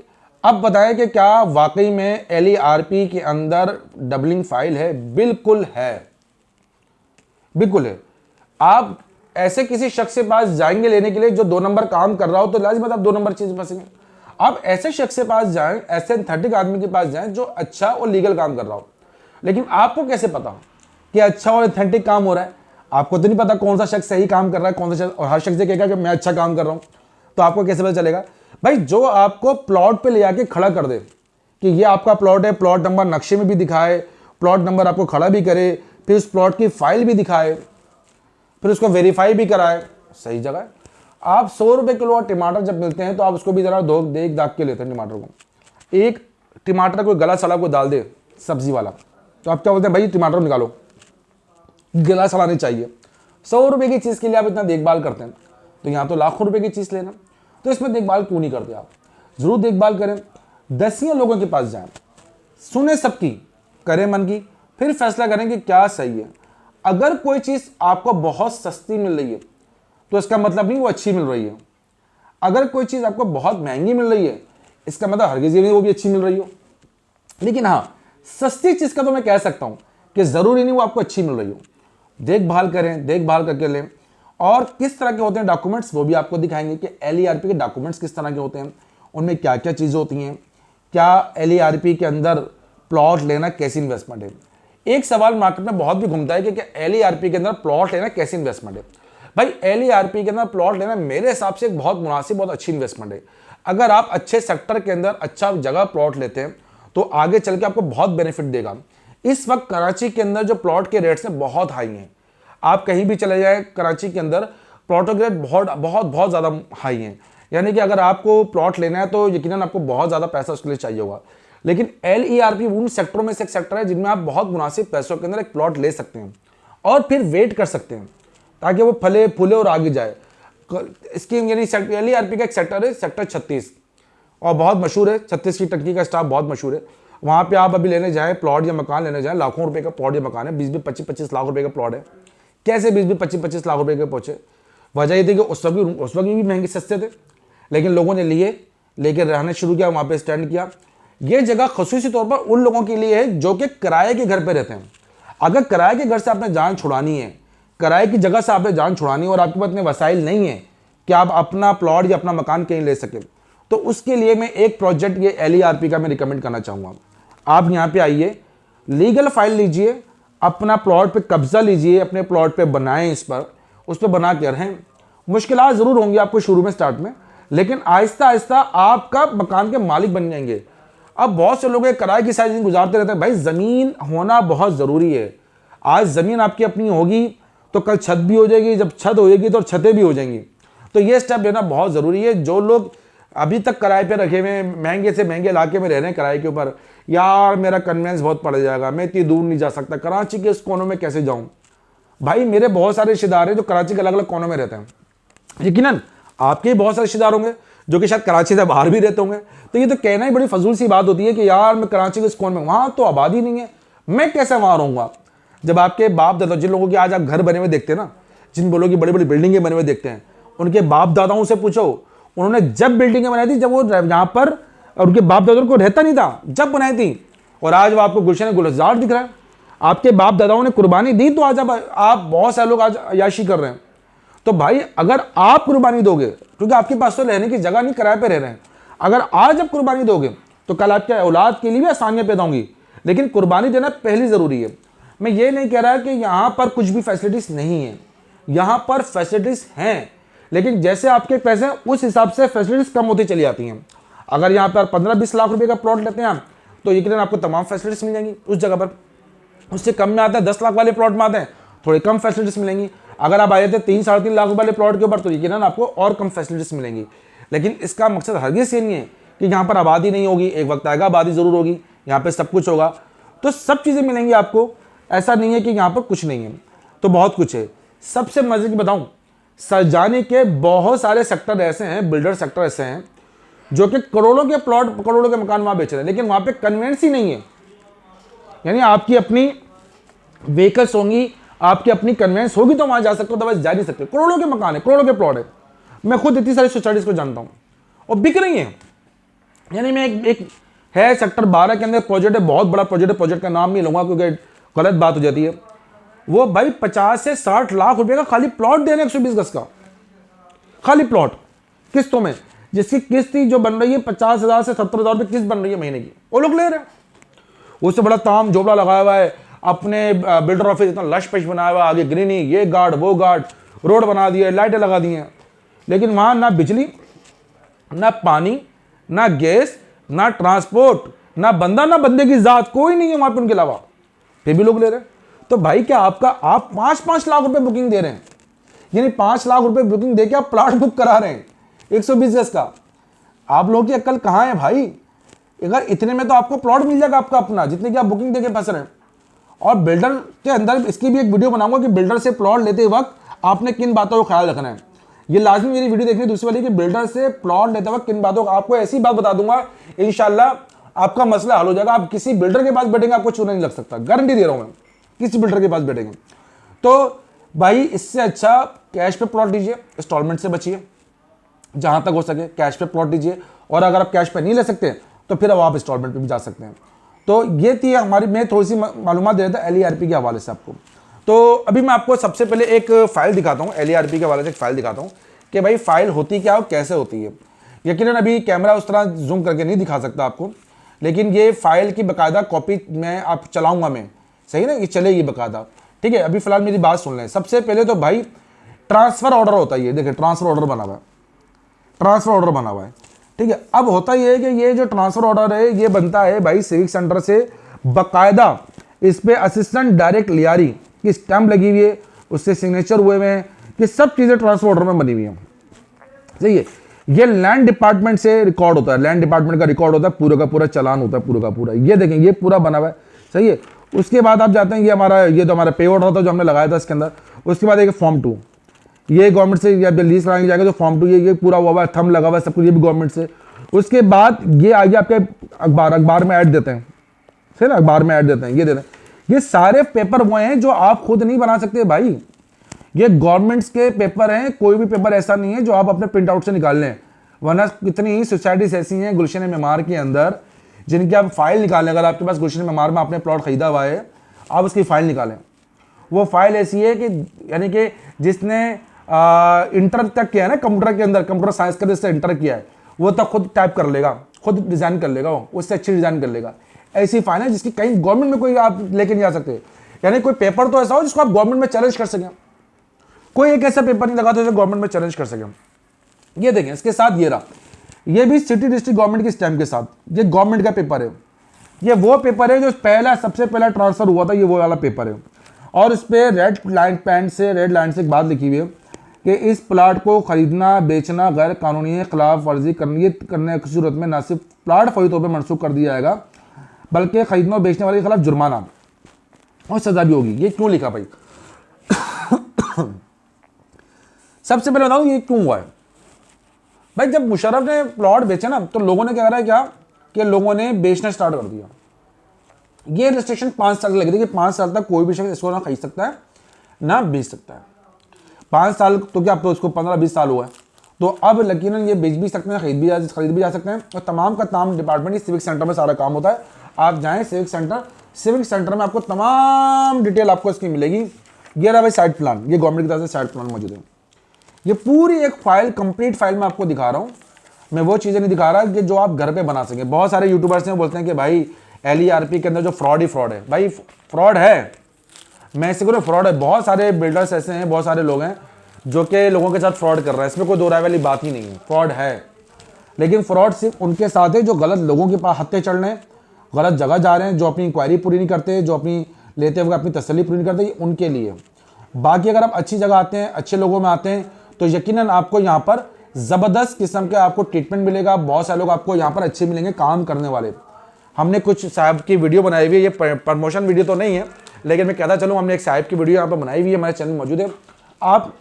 [SPEAKER 1] अब बताएं कि क्या वाकई में LERP के अंदर डबलिंग फाइल है? बिल्कुल है, बिल्कुल है। आप ऐसे किसी शख्स के पास जाएंगे लेने के लिए जो 2 नंबर काम कर रहा हो, तो लाजिम आप 2 नंबर चीज फंसेंगे। आप ऐसे शख्स के पास जाएं, ऐसे एथेंटिक आदमी के पास जाएं जो अच्छा और लीगल काम कर रहा हो। लेकिन आपको कैसे पता कि अच्छा और एथेंटिक काम हो रहा है? आपको तो नहीं पता कौन सा शख्स सही काम कर रहा है, कौन सा शख्स, और हर शख्स ये कहेगा कि मैं अच्छा काम कर रहा हूं, तो आपको कैसे पता चलेगा? भाई जो आपको प्लॉट पे ले आके खड़ा कर दे कि ये आपका प्लॉट है, प्लॉट नंबर नक्शे में भी दिखाए, प्लॉट नंबर आपको खड़ा भी करे, फिर उस प्लॉट की फाइल भी दिखाए, फिर उसको वेरीफाई भी कराए, सही जगह है। आप 100 रुपए किलो टमाटर जब मिलते हैं तो आप उसको भी जरा देख दाग के लेते हैं टमाटर को। एक टमाटर कोई गला सड़ा को डाल दे सब्जी वाला, तो आप क्या बोलते हैं? भाई टमाटर निकालो, गला सड़ा नहीं चाहिए। 100 रुपए की चीज़ के लिए आप इतना देखभाल करते हैं, तो यहाँ तो लाखों रुपए की चीज़ लेना, तो इसमें देखभाल क्यों नहीं करते आप? जरूर देखभाल करें, दसियों लोगों के पास जाएं, सुने सबकी, करें मन की, फिर फैसला करें कि क्या सही है। अगर कोई चीज़ आपको बहुत सस्ती मिल रही है तो इसका मतलब नहीं वो अच्छी मिल रही है। अगर कोई चीज़ आपको बहुत महंगी मिल रही है, इसका मतलब हरगिज़ ये नहीं वो भी अच्छी मिल रही हो। लेकिन हाँ, सस्ती चीज़ का तो मैं कह सकता हूँ कि ज़रूरी नहीं वो आपको अच्छी मिल रही हो। देखभाल करें, देखभाल करके लें। और किस तरह के होते हैं डॉक्यूमेंट्स, वो भी आपको दिखाएंगे कि LERP के डॉक्यूमेंट्स किस तरह के होते हैं, उनमें क्या क्या चीज़ें होती हैं, क्या LERP के अंदर प्लॉट लेना कैसी इन्वेस्टमेंट है। एक सवाल मार्केट में बहुत भी घूमता है कि LERP के अंदर प्लॉट लेना कैसी इन्वेस्टमेंट है। भाई LERP के अंदर प्लॉट लेना मेरे हिसाब से एक बहुत मुनासिब, बहुत अच्छी इन्वेस्टमेंट है। अगर आप अच्छे सेक्टर के अंदर अच्छा जगह प्लॉट लेते हैं तो आगे चल के आपको बहुत बेनिफिट देगा। इस वक्त कराची के अंदर जो प्लॉट के रेट्स हैं बहुत हाई हैं। आप कहीं भी चले जाए कराची के अंदर प्लॉटों के रेट बहुत बहुत बहुत ज़्यादा हाई हैं। यानी कि अगर आपको प्लॉट लेना है तो यकीनन आपको बहुत ज़्यादा पैसा उसके लिए चाहिए होगा। लेकिन LERP उन सेक्टरों में से एक सेक्टर है जिनमें आप बहुत मुनासिब पैसों के अंदर एक प्लॉट ले सकते हैं और फिर वेट कर सकते हैं ताकि वो फले फूले और आगे जाए। स्कीम यानी LERP का एक सेक्टर है सेक्टर 36, और बहुत मशहूर है। 36 की टंकी का स्टाफ बहुत मशहूर है। वहाँ पे आप अभी लेने जाएं प्लॉट या मकान लेने जाएं, लाखों रुपए का प्लॉट या मकान है, 20-20, 25-25 लाख रुपए का प्लॉट है। कैसे 20-20, 25-25 लाख रुपए के पहुंचे? वजह ये थी कि उस वक्त भी महंगे सस्ते थे, लेकिन लोगों ने लेकर रहना शुरू किया, वहाँ पे स्टैंड किया। ये जगह खसूसी तौर पर उन लोगों के लिए है जो कि किराए के घर पे रहते हैं। अगर किराए के घर से आपने जान छुड़ानी है, किराए की जगह से आपने जान छुड़ानी है और आपके पास इतने वसाइल नहीं है कि आप अपना प्लॉट या अपना मकान कहीं ले सकें, तो उसके लिए मैं एक प्रोजेक्ट ये LERP का मैं रिकमेंड करना चाहूँगा। आप यहाँ पे आइए, लीगल फाइल लीजिए, अपना प्लॉट पे कब्जा लीजिए, अपने प्लॉट पे बनाएं, उस पर बना के रहें। मुश्किलात ज़रूर होंगी आपको शुरू में स्टार्ट में, लेकिन आहिस्ता आहिस्ता आपका मकान के मालिक बन जाएंगे। अब बहुत से लोग किराए की सारी जिंदगी गुजारते रहते हैं। भाई ज़मीन होना बहुत ज़रूरी है। आज ज़मीन आपकी अपनी होगी तो कल छत भी हो जाएगी, जब छत होएगी तो छतें भी हो जाएंगी। तो ये स्टेप लेना बहुत ज़रूरी है। जो लोग अभी तक किराए पे रखे हुए महंगे से महंगे इलाके में रह रहे हैं किराए के ऊपर, यार मेरा कन्वेंस बहुत पड़ जाएगा, मैं इतनी दूर नहीं जा सकता, कराची के इस कोनों में कैसे जाऊँ। भाई मेरे बहुत सारे रिश्तेदार हैं जो कराची के अलग अलग कोनों में रहते हैं। यकीनन आपके बहुत सारे रिश्तेदार होंगे जो कि शायद कराची से बाहर भी रहते होंगे। तो ये तो कहना ही बड़ी फजूल सी बात होती है कि यार मैं कराची के इस कोन में, वहाँ तो आबादी नहीं है, मैं कैसे वहाँ रहूँगा। जब आपके बाप दादा, जिन लोगों के आज आप घर बने हुए देखते हैं ना, जिन लोगों की बड़ी बड़ी बिल्डिंगें बने हुए देखते हैं, उनके बाप दादाओं से पूछो उन्होंने जब बिल्डिंगें बनाई थी, जब वो यहाँ पर उनके बाप दादाओं को रहता नहीं था, जब बनाई थी, और आज वो आपको गुलशन गुलजार दिख रहा है। आपके बाप दादाओं ने कुर्बानी दी तो आज आप बहुत सारे लोग आज अयाशी कर रहे हैं। तो भाई अगर आप कुर्बानी दोगे, क्योंकि आपके पास तो रहने की जगह नहीं, किराए पे रह रहे हैं, अगर आज आप कुर्बानी दोगे तो कल आपके औलाद के लिए भी आसानियां पैदा होंगी। लेकिन कुर्बानी देना पहली ज़रूरी है। मैं ये नहीं कह रहा कि यहाँ पर कुछ भी फैसिलिटीज़ नहीं है, यहाँ पर फैसिलिटीज़ हैं, लेकिन जैसे आपके पैसे हैं उस हिसाब से फैसिलिटीज़ कम होती चली जाती हैं। अगर यहाँ पर 15-20 लाख रुपये का प्लॉट लेते हैं आप, तो यकीनन आपको तमाम फैसिलिटीज़ मिल जाएंगी उस जगह पर। उससे कम में आता है 10 लाख वाले प्लॉट में आते हैं, थोड़ी कम फैसिलिटीज़ मिलेंगी। अगर आप आए थे 3-3.5 लाख वाले प्लॉट के ऊपर, तो यकीनन आपको और कम फैसिलिटीज़ मिलेंगी। लेकिन इसका मकसद हरगिज़ ये नहीं है कि यहाँ पर आबादी नहीं होगी, एक वक्त आएगा आबादी ज़रूर होगी, यहाँ पे सब कुछ होगा, तो सब चीज़ें मिलेंगी आपको। ऐसा नहीं है कि यहाँ पर कुछ नहीं है, तो बहुत कुछ है। सबसे मज़े की बताऊँ, सरजानी के बहुत सारे सेक्टर ऐसे हैं, बिल्डर सेक्टर ऐसे हैं जो कि करोड़ों के प्लॉट, करोड़ों के मकान वहाँ बेच रहे हैं, लेकिन वहाँ पे कन्वेंस ही नहीं है। यानी आपकी अपनी व्हीकल्स होंगी, आपकी अपनी कन्वेंस होगी तो वहाँ जा सकते हो, तो बस जा नहीं सकते। करोड़ों के मकान है, करोड़ों के प्लॉट है। मैं खुद इतनी सारी सोसाइटीज़ को जानता हूँ और बिक रही हैं। यानी मैं एक है सेक्टर 12 के अंदर प्रोजेक्ट है, बहुत बड़ा प्रोजेक्ट है, प्रोजेक्ट का नाम नहीं लूँगा क्योंकि गलत बात हो जाती है। वो भाई 50 से 60 लाख रुपए का खाली प्लॉट दे रहे हैं, 120 गज का खाली प्लॉट किस्तों में, जिसकी किस्त जो बन रही है 50,000 से 70,000 रुपये किस्त बन रही है महीने की, वो लोग ले रहे हैं। उससे बड़ा ताम झोपड़ा लगाया हुआ है, अपने बिल्डर ऑफिस इतना लश पश बनाया हुआ है, आगे ग्रीनी, ये गार्ड वो गार्ड, रोड बना दिए, लाइटें लगा दी हैं, लेकिन वहाँ ना बिजली, ना पानी, ना गैस, ना ट्रांसपोर्ट, ना बंदा, ना बंदे की जात, कोई नहीं है वहाँ पे उनके अलावा, फिर भी लोग ले रहे हैं। तो भाई क्या आप 5-5 लाख रुपए बुकिंग दे रहे हैं, यानी 5 लाख रुपए बुकिंग देके आप प्लॉट बुक करा रहे हैं 120 गज का। आप लोगों की अक्ल कहाँ है भाई? अगर इतने में तो आपको प्लॉट मिल जाएगा आपका अपना, जितने की आप बुकिंग देके फंस रहे हैं। और बिल्डर के अंदर इसकी भी एक वीडियो बनाऊंगा कि बिल्डर से प्लॉट लेते वक्त आपने किन बातों का ख्याल रखना है। ये लाजमी मेरी वीडियो देखनी है। दूसरी वाली कि बिल्डर से प्लॉट लेते वक्त किन बातों का, आपको ऐसी बात बता दूंगा इंशाल्लाह आपका मसला हल हो जाएगा। आप किसी बिल्डर के पास बैठेंगे आपको चूना नहीं लग सकता, गारंटी दे रहा हूं मैं। किसी बिल्डर के पास बैठेंगे तो भाई इससे अच्छा कैश पे प्लॉट लीजिए, इंस्टॉलमेंट से बचिए, जहां तक हो सके कैश पे प्लॉट लीजिए। और अगर आप कैश पे नहीं ले सकते तो फिर अब आप इंस्टॉलमेंट पे भी जा सकते हैं। तो ये थी हमारी, मैं थोड़ी सी मालूमात दे रहा था LERP के हवाले से आपको। तो अभी मैं आपको सबसे पहले एक फाइल दिखाता हूँ, LERP के हवाले से एक फाइल दिखाता हूँ कि भाई फाइल होती क्या और कैसे होती है। यकीनन अभी कैमरा उस तरह जूम करके नहीं दिखा सकता आपको, लेकिन ये फाइल की बाकायदा कॉपी मैं आप चलाऊंगा, मैं सही ना, ये चलेगी बाकायदा, ठीक है। अभी फिलहाल मेरी बात सुन लें। सबसे पहले तो भाई ट्रांसफर ऑर्डर होता है, ये देखिए ट्रांसफर ऑर्डर बना हुआ है, ट्रांसफर ऑर्डर बना हुआ है, ठीक है। अब होता ये है कि ये जो ट्रांसफर ऑर्डर है ये बनता है भाई सिविक सेंटर से बाकायदा, इस पे असिस्टेंट डायरेक्ट लियारी की स्टैंप लगी हुई है, उससे सिग्नेचर हुए हुए हैं, ये सब चीजें ट्रांसफर ऑर्डर में बनी हुई हैं, सही है। ये लैंड डिपार्टमेंट से रिकॉर्ड होता है, लैंड डिपार्टमेंट का रिकॉर्ड होता है, पूरा का पूरा चालान होता है, पूरा का पूरा। ये देखें ये पूरा बना हुआ है, सही है। उसके बाद आप जाते हैं, ये हमारा, ये तो हमारा पे ऑर्डर था जो हमने लगाया था इसके अंदर। उसके बाद एक फॉर्म 2, ये गवर्नमेंट से जब लीज कराने जाएगा तो फॉर्म 2 ये पूरा हुआ हुआ है, थंब लगा हुआ है सब कुछ, ये भी गवर्नमेंट से। उसके बाद ये आगे आपके अखबार में ऐड देते हैं, सही ना, अखबार में ऐड देते हैं, ये देते हैं। ये सारे पेपर वो हैं जो आप खुद नहीं बना सकते भाई, ये गवर्नमेंट्स के पेपर हैं। कोई भी पेपर ऐसा नहीं है जो आप अपने प्रिंट आउट से निकाल लें, वरना कितनी ही सोसाइटीज ऐसी हैं गुलशन मेमार के अंदर जिनकी आप फाइल निकालें। अगर आपके पास गुलशन मेमार में आपने प्लॉट खरीदा हुआ है, आप उसकी फाइल निकालें, वो फाइल ऐसी है कि यानी कि जिसने इंटर तक किया है ना कंप्यूटर के अंदर, कंप्यूटर साइंस के जिससे इंटर किया है, वो तक खुद टाइप कर लेगा, खुद डिजाइन कर लेगा, वो उससे अच्छी डिजाइन कर लेगा। ऐसी फाइल है जिसकी कहीं गवर्नमेंट में कोई आप लेके नहीं जा सकते। यानी कोई पेपर तो ऐसा हो जिसको आप गवर्नमेंट में चैलेंज कर सकें, कोई एक ऐसा पेपर नहीं लगा तो जो गवर्नमेंट में चैलेंज कर सकें। ये देखें इसके साथ ये रहा, ये भी सिटी डिस्ट्रिक्ट गवर्नमेंट की स्टैम्प के साथ, ये गवर्नमेंट का पेपर है। ये वो पेपर है जो पहला, सबसे पहला ट्रांसफर हुआ था, ये वो वाला पेपर है। और इस पर रेड लाइन से एक बात लिखी हुई है कि इस प्लाट को खरीदना बेचना गैर कानूनी खिलाफ वर्जी करने की सूरत में न सिर्फ प्लाट फौरी तौर पर मनसूख कर दिया जाएगा, बल्कि खरीदने और बेचने वाले के खिलाफ जुर्माना और सजा भी होगी। ये क्यों लिखा भाई? सबसे पहले बताऊं ये क्यों हुआ है भाई। जब मुशर्रफ ने प्लॉट बेचे ना तो लोगों ने क्या करा, क्या कि लोगों ने बेचना स्टार्ट कर दिया। ये रिस्ट्रिक्शन 5 साल लगी थी कि 5 साल तक कोई भी शख्स इसको ना खरीद सकता है ना बेच सकता है। 5 साल तो क्या, अब तो उसको 15-20 साल हुआ है, तो अब यकीनन ये बेच भी सकते हैं, खरीद भी जा सकते हैं। और तमाम का तमाम डिपार्टमेंट इस सिविक सेंटर में सारा काम होता है। आप जाएँ सिविक सेंटर में आपको तमाम डिटेल आपको इसकी मिलेगी। ये रहा भाई साइट प्लान, ये गवर्नमेंट की तरफ से साइट प्लान मौजूद है। ये पूरी एक फाइल, कंप्लीट फाइल मैं आपको दिखा रहा हूँ। मैं वो चीज़ें नहीं दिखा रहा कि जो आप घर पे बना सकें। बहुत सारे यूट्यूबर्स हैं बोलते हैं कि भाई LERP के अंदर जो फ्रॉड ही फ्रॉड है। भाई फ्रॉड है, मैं इसे कह रहा हूँ फ्रॉड है। बहुत सारे बिल्डर्स ऐसे हैं, बहुत सारे लोग हैं जो कि लोगों के साथ फ्रॉड कर रहे हैं, इसमें कोई दो राय वाली बात ही नहीं है, फ्रॉड है। लेकिन फ्रॉड सिर्फ उनके साथ है जो गलत लोगों के पास हत्थे चढ़ रहे हैं, गलत जगह जा रहे हैं, जो अपनी इंक्वायरी पूरी नहीं करते, जो अपनी लेते हुए अपनी तसल्ली पूरी नहीं करते, ये उनके लिए। बाकी अगर आप अच्छी जगह आते हैं, अच्छे लोगों में आते हैं, तो यकीनन आपको यहाँ पर ज़बरदस्त किस्म के आपको ट्रीटमेंट मिलेगा। बहुत सारे लोग आपको यहाँ पर अच्छे मिलेंगे काम करने वाले। हमने कुछ साहब की वीडियो बनाई हुई है, ये प्रमोशन वीडियो तो नहीं है, लेकिन मैं कहता चलूँ हमने एक साहब की वीडियो यहाँ पर बनाई हुई है, हमारे चैनल मौजूद है, आप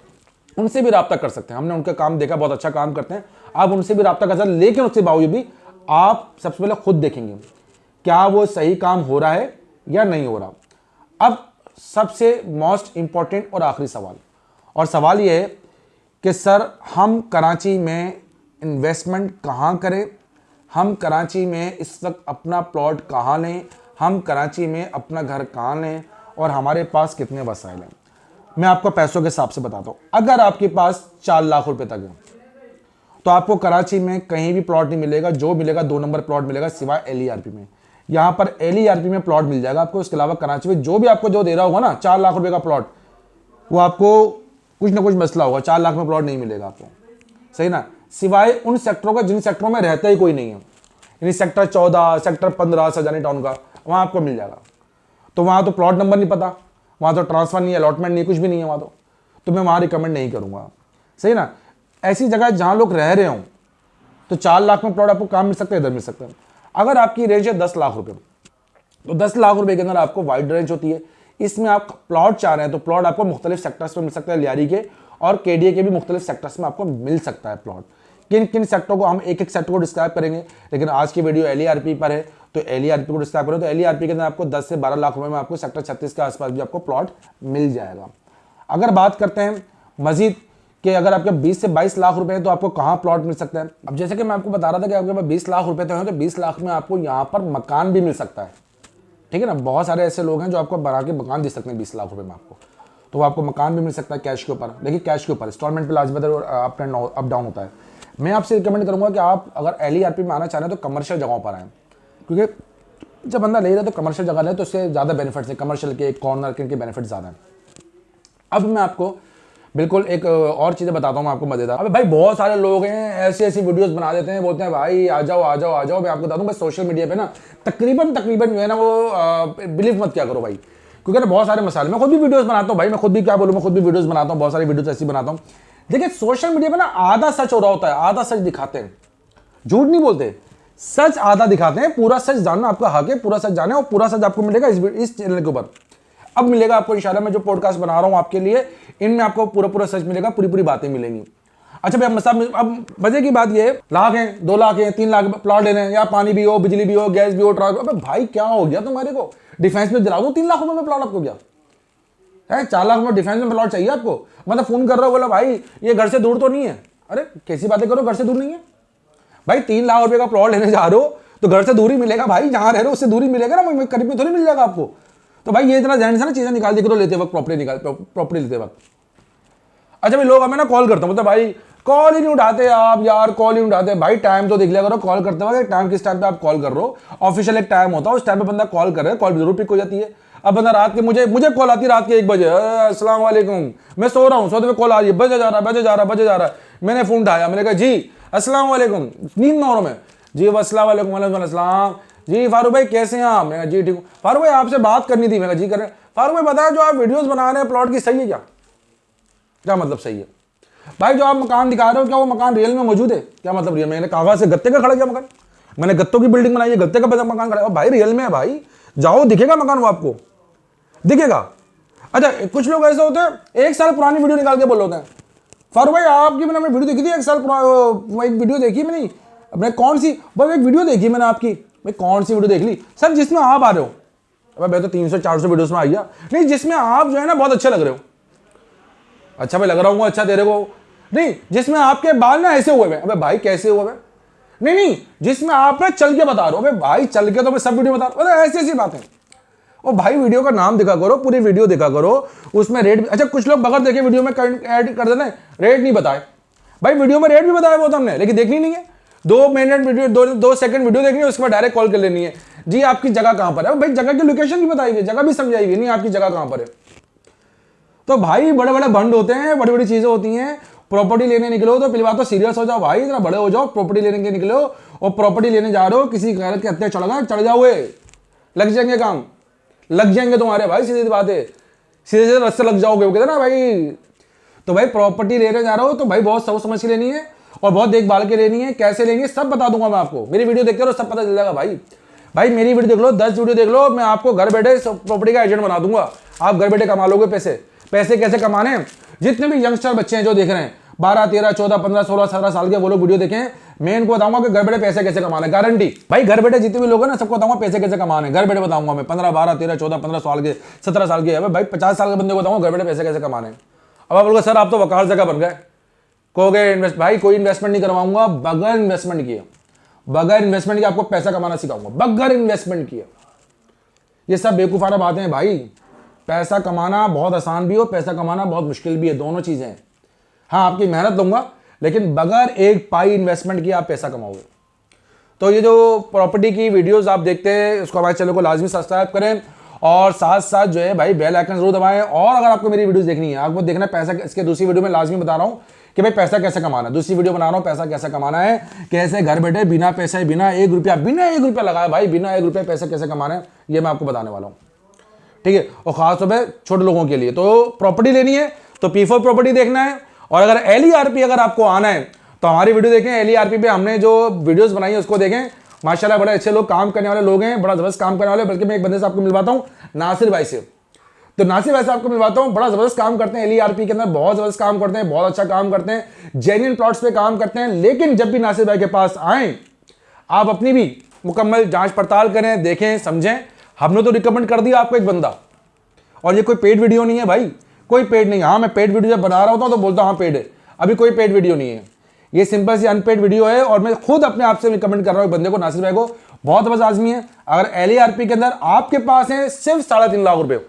[SPEAKER 1] उनसे भी रब्ता कर सकते हैं। हमने उनका काम देखा, बहुत अच्छा काम करते हैं, आप उनसे भी रब्ता कर सकते हैं। लेकिन उसके बावजूद भी आप सबसे पहले खुद देखेंगे क्या वो सही काम हो रहा है या नहीं हो रहा। अब सबसे मोस्ट इंपॉर्टेंट और आखिरी सवाल, और सवाल ये है कि सर हम कराची में इन्वेस्टमेंट कहाँ करें, हम कराची में इस वक्त अपना प्लॉट कहाँ लें, हम कराची में अपना घर कहाँ लें, और हमारे पास कितने वसाइल हैं। मैं आपको पैसों के हिसाब से बताता हूँ। अगर आपके पास 4 लाख रुपए तक है तो आपको कराची में कहीं भी प्लॉट नहीं मिलेगा। जो मिलेगा 2 नंबर प्लॉट मिलेगा, सिवाय LERP में। यहाँ पर LERP में प्लॉट मिल जाएगा आपको। इसके अलावा कराची में जो भी आपको जो दे रहा होगा ना 4 लाख रुपए का प्लॉट, वो आपको कुछ ना कुछ मसला होगा, 4 लाख में प्लॉट नहीं मिलेगा आपको, सही ना, सिवाय उन सेक्टरों का जिन सेक्टरों में रहता ही कोई नहीं है, यानी सेक्टर 14, सेक्टर 15 सजानी टाउन का, वहाँ आपको मिल जाएगा। तो वहाँ तो प्लॉट नंबर नहीं पता, वहाँ तो ट्रांसफर नहीं है, अलॉटमेंट नहीं, कुछ भी नहीं है वहाँ तो मैं वहाँ रिकमेंड नहीं करूँगा, सही ना। ऐसी जगह जहाँ लोग रह रहे हों तो 4 लाख में प्लॉट आपको कहाँ मिल सकता है, इधर मिल सकता है। अगर आपकी रेंज है 10 लाख रुपये, तो 10 लाख रुपये के अंदर आपको वाइड रेंज होती है। इसमें आप प्लॉट चाह रहे हैं तो प्लॉट आपको मुख्तलिफ सेक्टर्स में मिल सकता है, लियारी के और KDA के भी मुख्तलिफ सेक्टर्स में आपको मिल सकता है प्लॉट। किन किन सेक्टरों को हम एक एक सेक्टर को डिस्क्राइब करेंगे, लेकिन आज की वीडियो LERP पर है तो LERP को डिस्क्राइब करें। तो LERP के अंदर आपको 10 से 12 लाख रुपए में आपको सेक्टर 36 के आसपास भी आपको प्लॉट मिल जाएगा। अगर बात करते हैं मजीद कि अगर आपके 20 से 22 लाख रुपए हैं तो आपको कहाँ प्लॉट मिल सकता है। अब जैसे कि मैं आपको बता रहा था कि आपके पास 20 लाख रुपए तो हैं, तो 20 लाख में आपको यहाँ पर मकान भी मिल सकता है, ठीक है ना। बहुत सारे ऐसे लोग हैं जो आपको बना के मकान दे सकते हैं 20 लाख रुपए में आपको, तो वो आपको मकान भी मिल सकता है कैश के ऊपर। देखिए कैश के ऊपर इंस्टॉलमेंट पे लाजमी अप डाउन होता है। मैं आपसे रिकमेंड करूंगा कि आप अगर LERP में आना चाह रहे हैं तो कमर्शियल जगहों पर आएँ, क्योंकि जब बंदा ले रहा है तो कमर्शियल जगह ले तो उससे ज़्यादा बेनिफिट्स है, कमर्शियल के कॉर्नर के बेनिफिट ज़्यादा हैं। अब मैं आपको बिल्कुल एक और चीज़ें बताता हूँ मैं आपको मज़ेदार। अबे भाई बहुत सारे लोग हैं ऐसी ऐसी वीडियोस बना देते हैं, बोलते हैं भाई आ जाओ आ जाओ आ जाओ। मैं आपको बता दूँ भाई सोशल मीडिया पे ना तकरीबन जो है ना वो बिलीव मत क्या करो भाई, क्योंकि ना बहुत सारे मसाले, मैं खुद भी वीडियोस बनाता हूँ भाई, मैं खुद भी क्या बोलूँ, मैं खुद भी वीडियोस बनाता हूँ, बहुत सारी वीडियोस ऐसी बनाता हूँ। देखिए सोशल मीडिया पे ना आधा सच हो रहा होता है, आधा सच दिखाते हैं, झूठ नहीं बोलते, सच आधा दिखाते हैं। पूरा सच जानना आपका हक है, पूरा सच जाने, और पूरा सच आपको मिलेगा इस चैनल के ऊपर। अब मिलेगा आपको इंशाल्लाह, मैं जो पॉडकास्ट बना रहा हूं आपके लिए, इनमें आपको पूरा पूरा सच मिलेगा, पूरी पूरी बातें मिलेंगी। अच्छा भाई अब मजे की बात ये है, लाख है 2 लाख है 3 लाख प्लॉट लेने हैं, या पानी भी हो, बिजली भी हो, गैस भी हो, ट्रांसपोर्ट। अबे भाई क्या हो गया तुम्हारे को, डिफेंस में दिला दूं 3 लाख रुपए में प्लॉट आपको, क्या है 4 लाख में डिफेंस में प्लॉट चाहिए आपको। मतलब फोन कर रहे हो, बोला भाई ये घर से दूर तो नहीं है। अरे कैसी बातें करो, घर से दूर नहीं है भाई, 3 लाख रुपए का प्लॉट लेने जा रहे हो तो घर से दूरी मिलेगा भाई, जहां रह रहे हो उससे दूरी मिलेगा ना, करीब में थोड़ी मिल जाएगा आपको। तो भाई ये इतना ध्यान से ना चीजें निकाल दी करो लेते वक्त, प्रॉपर्टी लेते वक्त। अच्छा भाई लोग हमें ना कॉल करते हैं, मतलब भाई कॉल ही नहीं उठाते आप यार, कॉल ही नहीं उठाते भाई। टाइम तो देख लिया करो कॉल करते वक्त, टाइम किस टाइम पे आप कॉल कर रहे हो, ऑफिशियल एक टाइम होता है, उस टाइम पे बंदा कॉल कर रहा है, कॉल जरूर पिक हो जाती है। अब बंदा रात के मुझे कॉल आती है रात के 1 बजे, अस्सलाम वालेकुम, मैं सो रहा हूँ, सोते में कॉल आ रही है, बजे जा रहा है। मैंने फोन उठाया, मैंने कहा जी अस्सलाम वालेकुम, नींद में हो रहा मैं, जी अस्सलाम वालेकुम, वालेकुम अस्सलाम, जी फारूक भाई कैसे हैं आप। मैं जी ठीक हूँ फारूक भाई, आपसे बात करनी थी। मैं जी कर रहे हैं फारूक भाई, बताया जो आप वीडियोस बना रहे हैं प्लॉट की, सही है क्या? क्या मतलब सही है भाई? जो आप मकान दिखा रहे हो क्या वो मकान रियल में मौजूद है? क्या मतलब रियल में? मैंने कागज से गत्ते का खड़ा किया मकान, मैंने गत्तों की बिल्डिंग बनाई है, गत्ते का मकान खड़ा है भाई, रियल में है भाई, जाओ दिखेगा मकान, वो आपको दिखेगा। अच्छा कुछ लोग ऐसे होते हैं 1 साल पुरानी वीडियो निकाल के बोल होते हैं, फारूक भाई आपकी मैंने वीडियो देखी थी 1 साल पुरानी, एक वीडियो देखी मैंने, अपने कौन सी भाई, एक वीडियो देखी मैंने आपकी, भाई कौन सी वीडियो देख ली सर? जिसमें आप आ रहे हो, अब मैं तो 300-400 वीडियोस में आ गया, नहीं जिसमें आप जो है ना बहुत अच्छे लग रहे हो। अच्छा भाई लग रहा हूँ अच्छा तेरे को, नहीं जिसमें आपके बाल ना ऐसे हुए हुए, अबे भाई कैसे हुए हुए? नहीं जिसमें आप ना चल के बता रहे हो, अबे भाई चल के तो मैं सब वीडियो बता रहा हूँ, ऐसी ऐसी बातें। और भाई वीडियो का नाम देखा करो, पूरी वीडियो देखा करो, उसमें रेट। अच्छा कुछ लोग बगैर देखे वीडियो में ऐड कर देते हैं, रेट नहीं बताए भाई, वीडियो में रेट भी बताया वो तो हमने, लेकिन देखनी नहीं है। 2 मिनट वीडियो, 2 सेकंड वीडियो देखनी है, उसके बाद डायरेक्ट कॉल कर लेनी है, जी आपकी जगह कहां पर है। भाई जगह की लोकेशन भी बताई हुई, जगह भी समझाई हुई, नहीं आपकी जगह कहां पर है। तो भाई बड़े बड़े भंड होते हैं, बड़ी बड़ी चीजें होती हैं। प्रॉपर्टी लेने निकलो तो पहली बात तो सीरियस हो जाओ भाई, इतना बड़े हो जाओ, प्रॉपर्टी लेने के निकलो, और प्रॉपर्टी लेने जा रहे हो, किसी गैरत के हत्या चढ़ जाओगे, लग जाएंगे काम, लग जाएंगे तुम्हारे भाई, सीधी बात है, सीधे सीधे रस्ते लग जाओगे, वो कहते ना भाई। तो भाई प्रॉपर्टी लेने जा रहे हो तो भाई बहुत सोच समझ के लेनी है, और बहुत देखभाल के लेनी है, कैसे लेंगे सब बता दूंगा मैं आपको। मेरी वीडियो देखते रहो, सब पता चल जाएगा भाई मेरी वीडियो देख लो, 10 वीडियो देख लो, मैं आपको घर बैठे प्रॉपर्टी का एजेंट बना दूंगा। आप घर बैठे कमा लोगे पैसे कैसे कमाने हैं। जितने भी यंगस्टर बच्चे हैं जो देख रहे हैं 12, 13, 14, 15, 16, 17 साल के, वो लोग वीडियो देखें। मैं इनको बताऊंगा कि घर बैठे पैसे कैसे कमाने, गारंटी भाई। घर बैठे जितने भी लोग हैं ना, सबको बताऊंगा पैसे कैसे कमाने, घर बैठे बताऊंगा मैं। 15, 12, 13, 14, 15 साल के, 17 साल के भाई 50 साल के बंदे को बताऊंगा घर बैठे पैसे कैसे कमाने। अब आप बोलोगे सर आप तो वकाल जगह बन गए, कहोगे इन्वेस्ट। भाई कोई इन्वेस्टमेंट नहीं करवाऊंगा, बगैर इन्वेस्टमेंट किए आपको पैसा कमाना सिखाऊंगा, बगैर इन्वेस्टमेंट किए। ये सब बेवकूफाना बातें हैं भाई। पैसा कमाना बहुत आसान भी हो, पैसा कमाना बहुत मुश्किल भी है, दोनों चीजें हैं। हाँ आपकी मेहनत दूंगा, लेकिन बगैर एक पाई इन्वेस्टमेंट किए आप पैसा कमाओगे। तो ये जो प्रॉपर्टी की वीडियोस आप देखते हैं, उसको हमारे चैनल को लाजमी सब्सक्राइब करें और साथ साथ जो है भाई बेल आइकन जरूर दबाएं। और अगर आपको मेरी वीडियोस देखनी है, आपको देखना है पैसा, इसके दूसरी वीडियो में लाजमी बता रहा हूं कि भाई पैसा कैसे कमाना है। दूसरी वीडियो बना रहा हूं पैसा कैसे कमाना है, कैसे घर बैठे बिना पैसे, बिना एक रुपया लगाए भाई, बिना 1 रुपया पैसा कैसे कमाना है, ये मैं आपको बताने वाला हूँ। ठीक है, और खासतौर पर छोटे लोगों के लिए। तो प्रॉपर्टी लेनी है तो P4 प्रॉपर्टी देखना है। और अगर LERP अगर आपको आना है तो हमारी वीडियो देखें। LERP पे हमने जो वीडियोस बनाई है उसको देखें। माशाल्लाह बड़े अच्छे लोग, काम करने वाले लोग हैं, बड़ा जबरदस्त काम करने वाले। बल्कि मैं एक बंदे से आपको मिलवाता हूँ, नासिर भाई से। तो नासिर भाई से आपको मिलवाता हूँ, बड़ा जबरदस्त काम करते हैं LERP के अंदर, बहुत जबरदस्त काम करते हैं, बहुत अच्छा काम करते हैं, जेन्युइन प्लॉट्स पे काम करते हैं। लेकिन जब भी नासिर भाई के पास आए, आप अपनी भी मुकम्मल जांच पड़ताल करें, देखें, समझें। हमने तो रिकमेंड कर दिया आपको एक बंदा, और ये कोई पेड वीडियो नहीं है भाई, कोई पेड नहीं। हाँ मैं पेड वीडियो जब बना रहा होता हूँ तो बोलता हूँ हाँ पेड है, अभी कोई पेड वीडियो नहीं है। ये सिंपल सी अनपेड वीडियो है और मैं खुद अपने आप से रिकमेंड कर रहा हूँ बंदे को, नासिर भाई को। बहुत बस आदमी है। अगर LERP के अंदर आपके पास है सिर्फ 3.5 लाख रुपए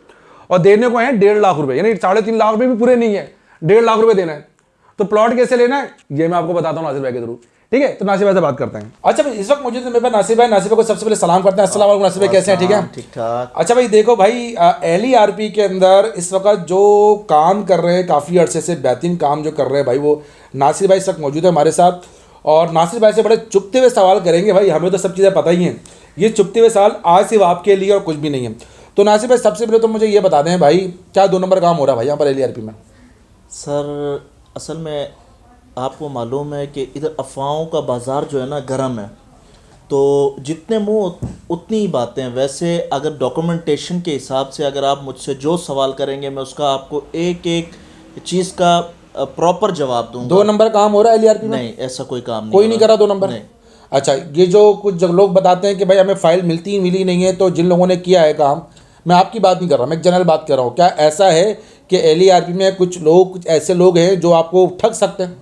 [SPEAKER 1] और देने को है 1.5 लाख रुपए, यानी 3.5 लाख रुपए भी पूरे नहीं है, 1.5 लाख रुपए देना है, तो प्लॉट कैसे लेना है ये मैं आपको बताता हूँ नासिर भाई के थ्रू। ठीक है, तो नासिर भाई से बात करते हैं। अच्छा भाई इस वक्त मुझे मेरे पास नासिर भाई को सबसे पहले सलाम करते हैं। अस्सलाम वालेकुम नासिर भाई, कैसे हैं? ठीक है,
[SPEAKER 3] ठीक ठाक।
[SPEAKER 1] अच्छा भाई देखो भाई, LERP के अंदर इस वक्त जो काम कर रहे हैं, काफ़ी अरसे से बेहतरीन काम जो कर रहे हैं भाई, वो नासिर भाई इस वक्त मौजूद है हमारे साथ। और नासिर भाई से बड़े चुपते हुए सवाल करेंगे भाई, हमें तो सब चीज़ें पता ही हैं। ये चुपते हुए सवाल आज सिर्फ आपके लिए और कुछ भी नहीं है। तो नासिर भाई सबसे पहले तो मुझे ये बता दें भाई, क्या 2 नंबर काम हो रहा है भाई यहाँ पर LERP में?
[SPEAKER 3] सर असल में आपको मालूम है कि इधर अफवाहों का बाज़ार जो है ना गर्म है, तो जितने मुंह उतनी ही बातें। वैसे अगर डॉक्यूमेंटेशन के हिसाब से अगर आप मुझसे जो सवाल करेंगे, मैं उसका आपको एक एक चीज़ का प्रॉपर जवाब दूंगा।
[SPEAKER 1] 2 नंबर काम हो रहा है LERP में?
[SPEAKER 3] नहीं, ऐसा कोई काम नहीं,
[SPEAKER 1] कोई नहीं करा 2 नंबर?
[SPEAKER 3] नहीं।
[SPEAKER 1] अच्छा, ये जो कुछ जब लोग बताते हैं कि भाई हमें फाइल मिली नहीं है, तो जिन लोगों ने किया है काम, मैं आपकी बात नहीं कर रहा, मैं एक जनरल बात कर रहा हूँ। क्या ऐसा है कि LERP में कुछ ऐसे लोग हैं जो आपको ठग सकते हैं?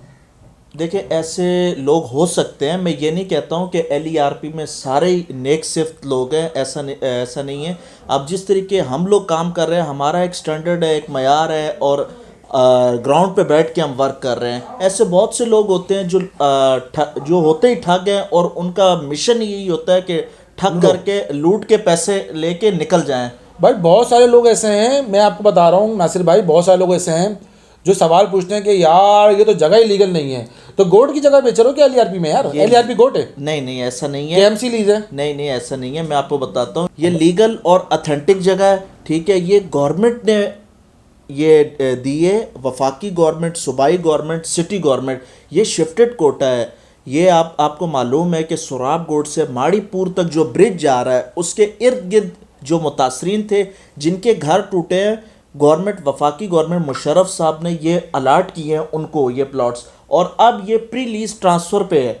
[SPEAKER 3] देखिए ऐसे लोग हो सकते हैं, मैं ये नहीं कहता हूँ कि LERP में सारे ही नेक सिफ्त लोग हैं, ऐसा नहीं है। अब जिस तरीके हम लोग काम कर रहे हैं, हमारा एक स्टैंडर्ड है, एक मयार है, और ग्राउंड पे बैठ के हम वर्क कर रहे हैं। ऐसे बहुत से लोग होते हैं जो होते ही ठग हैं, और उनका मिशन यही होता है कि ठग करके लूट के पैसे लेके निकल जाएं।
[SPEAKER 1] भाई बहुत सारे लोग ऐसे हैं, मैं आपको बता रहा हूँ नासिर भाई, बहुत सारे लोग ऐसे हैं जो सवाल पूछते हैं कि यार ये तो जगह ही लीगल नहीं है, तो गोट की जगह बेच रहे हो क्या LERP में? यार LERP गोट है?
[SPEAKER 3] नहीं, ऐसा नहीं है।
[SPEAKER 1] KMC लीज है?
[SPEAKER 3] नहीं, ऐसा नहीं है। मैं आपको बताता हूँ, ये लीगल और अथेंटिक जगह है। ठीक है, ये गवर्नमेंट ने ये दिए, वफाकी गवर्नमेंट, सूबाई गवर्नमेंट, सिटी गवर्नमेंट, ये शिफ्टेड कोटा है। ये आपको मालूम है कि सोराब गोड से माड़ीपुर तक जो ब्रिज जा रहा है, उसके इर्द गिर्द जो मुतासरीन थे, जिनके घर टूटे हैं, गवर्नमेंट, वफाकी गवर्नमेंट मुशर्रफ साहब ने ये अलाट किए हैं उनको ये प्लॉट्स, और अब ये प्री लीज ट्रांसफ़र पे है।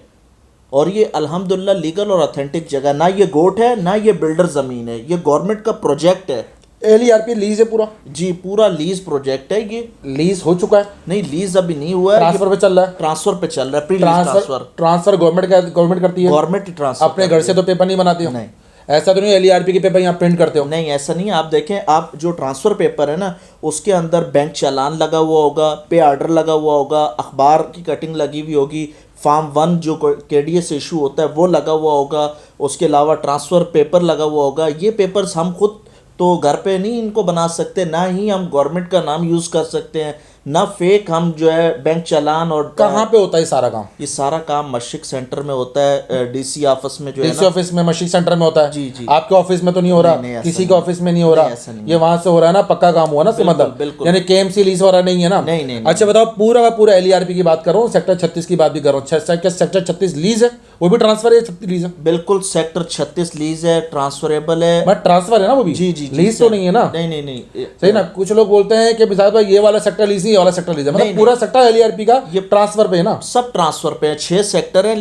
[SPEAKER 3] और ये अल्हम्दुलिल्लाह लीगल और अथेंटिक जगह, ना ये गोट है ना ये बिल्डर ज़मीन है, ये गवर्नमेंट का प्रोजेक्ट है।
[SPEAKER 1] LERP लीज है पूरा?
[SPEAKER 3] जी, पूरा लीज प्रोजेक्ट है। ये
[SPEAKER 1] लीज हो चुका है?
[SPEAKER 3] नहीं, लीज अभी नहीं हुआ है,
[SPEAKER 1] ट्रांसफर पे चल रहा है?
[SPEAKER 3] ट्रांसफर पे चल रहा है, प्री लीज
[SPEAKER 1] ट्रांसफर गवर्नमेंट करती है?
[SPEAKER 3] गवर्नमेंट ही ट्रांसफर।
[SPEAKER 1] अपने घर से तो पेपर नहीं बनाती हो?
[SPEAKER 3] नहीं,
[SPEAKER 1] ऐसा तो नहीं LERP के पेपर यहाँ प्रिंट करते हो?
[SPEAKER 3] नहीं, ऐसा नहीं है। आप देखें, आप जो ट्रांसफ़र पेपर है ना, उसके अंदर बैंक चालान लगा हुआ होगा, पे आर्डर लगा हुआ होगा, अखबार की कटिंग लगी हुई होगी, फार्म 1 जो KDS इशू होता है वो लगा हुआ होगा, उसके अलावा ट्रांसफ़र पेपर लगा हुआ होगा। ये पेपर्स हम खुद तो घर पे नहीं इनको बना सकते, ना ही हम गवर्नमेंट का नाम यूज़ कर सकते हैं। ना फेक हम जो है बैंक चालान और
[SPEAKER 1] कहाँ पे होता है ये सारा काम?
[SPEAKER 3] ये सारा काम मस्जिद सेंटर में होता है, डीसी ऑफिस में जो है
[SPEAKER 1] डीसी ऑफिस में, मस्जिद सेंटर में होता है।
[SPEAKER 3] जी, जी।
[SPEAKER 1] आपके ऑफिस में तो नहीं हो रहा?
[SPEAKER 3] नहीं, ऐसा
[SPEAKER 1] किसी के
[SPEAKER 3] नहीं।
[SPEAKER 1] ऑफिस में नहीं हो रहा?
[SPEAKER 3] नहीं, ऐसा नहीं
[SPEAKER 1] ये वहां से हो रहा है ना, पक्का काम हुआ ना, इसका मतलब
[SPEAKER 3] बिल्कुल।
[SPEAKER 1] यानी केएमसी लीज वाला नहीं है ना?
[SPEAKER 3] नहीं, नहीं,
[SPEAKER 1] अच्छा बताओ, पूरा का पूरा एलईआरपी की बात कर रहा हूँ, सेक्टर 36 की बात भी कर रहा हूँ। सेक्टर 36 लीज है, वो भी ट्रांसफर है? 36 लीज है?
[SPEAKER 3] बिल्कुल, सेक्टर 36 लीज है, ट्रांसफरेबल है।
[SPEAKER 1] बट ट्रांसफर है ना वो भी?
[SPEAKER 3] जी, जी, जी,
[SPEAKER 1] लीज तो नहीं है ना?
[SPEAKER 3] नहीं, नहीं, नहीं।
[SPEAKER 1] सही ना? कुछ लोग बोलते हैं कि विशाल भाई ये वाला सेक्टर लीज नहीं, ये वाला सेक्टर लीज है, मतलब पूरा सेक्टर एलईआरपी का ये ट्रांसफर पे है ना?
[SPEAKER 3] सब ट्रांसफर पे है। 6 सेक्टर है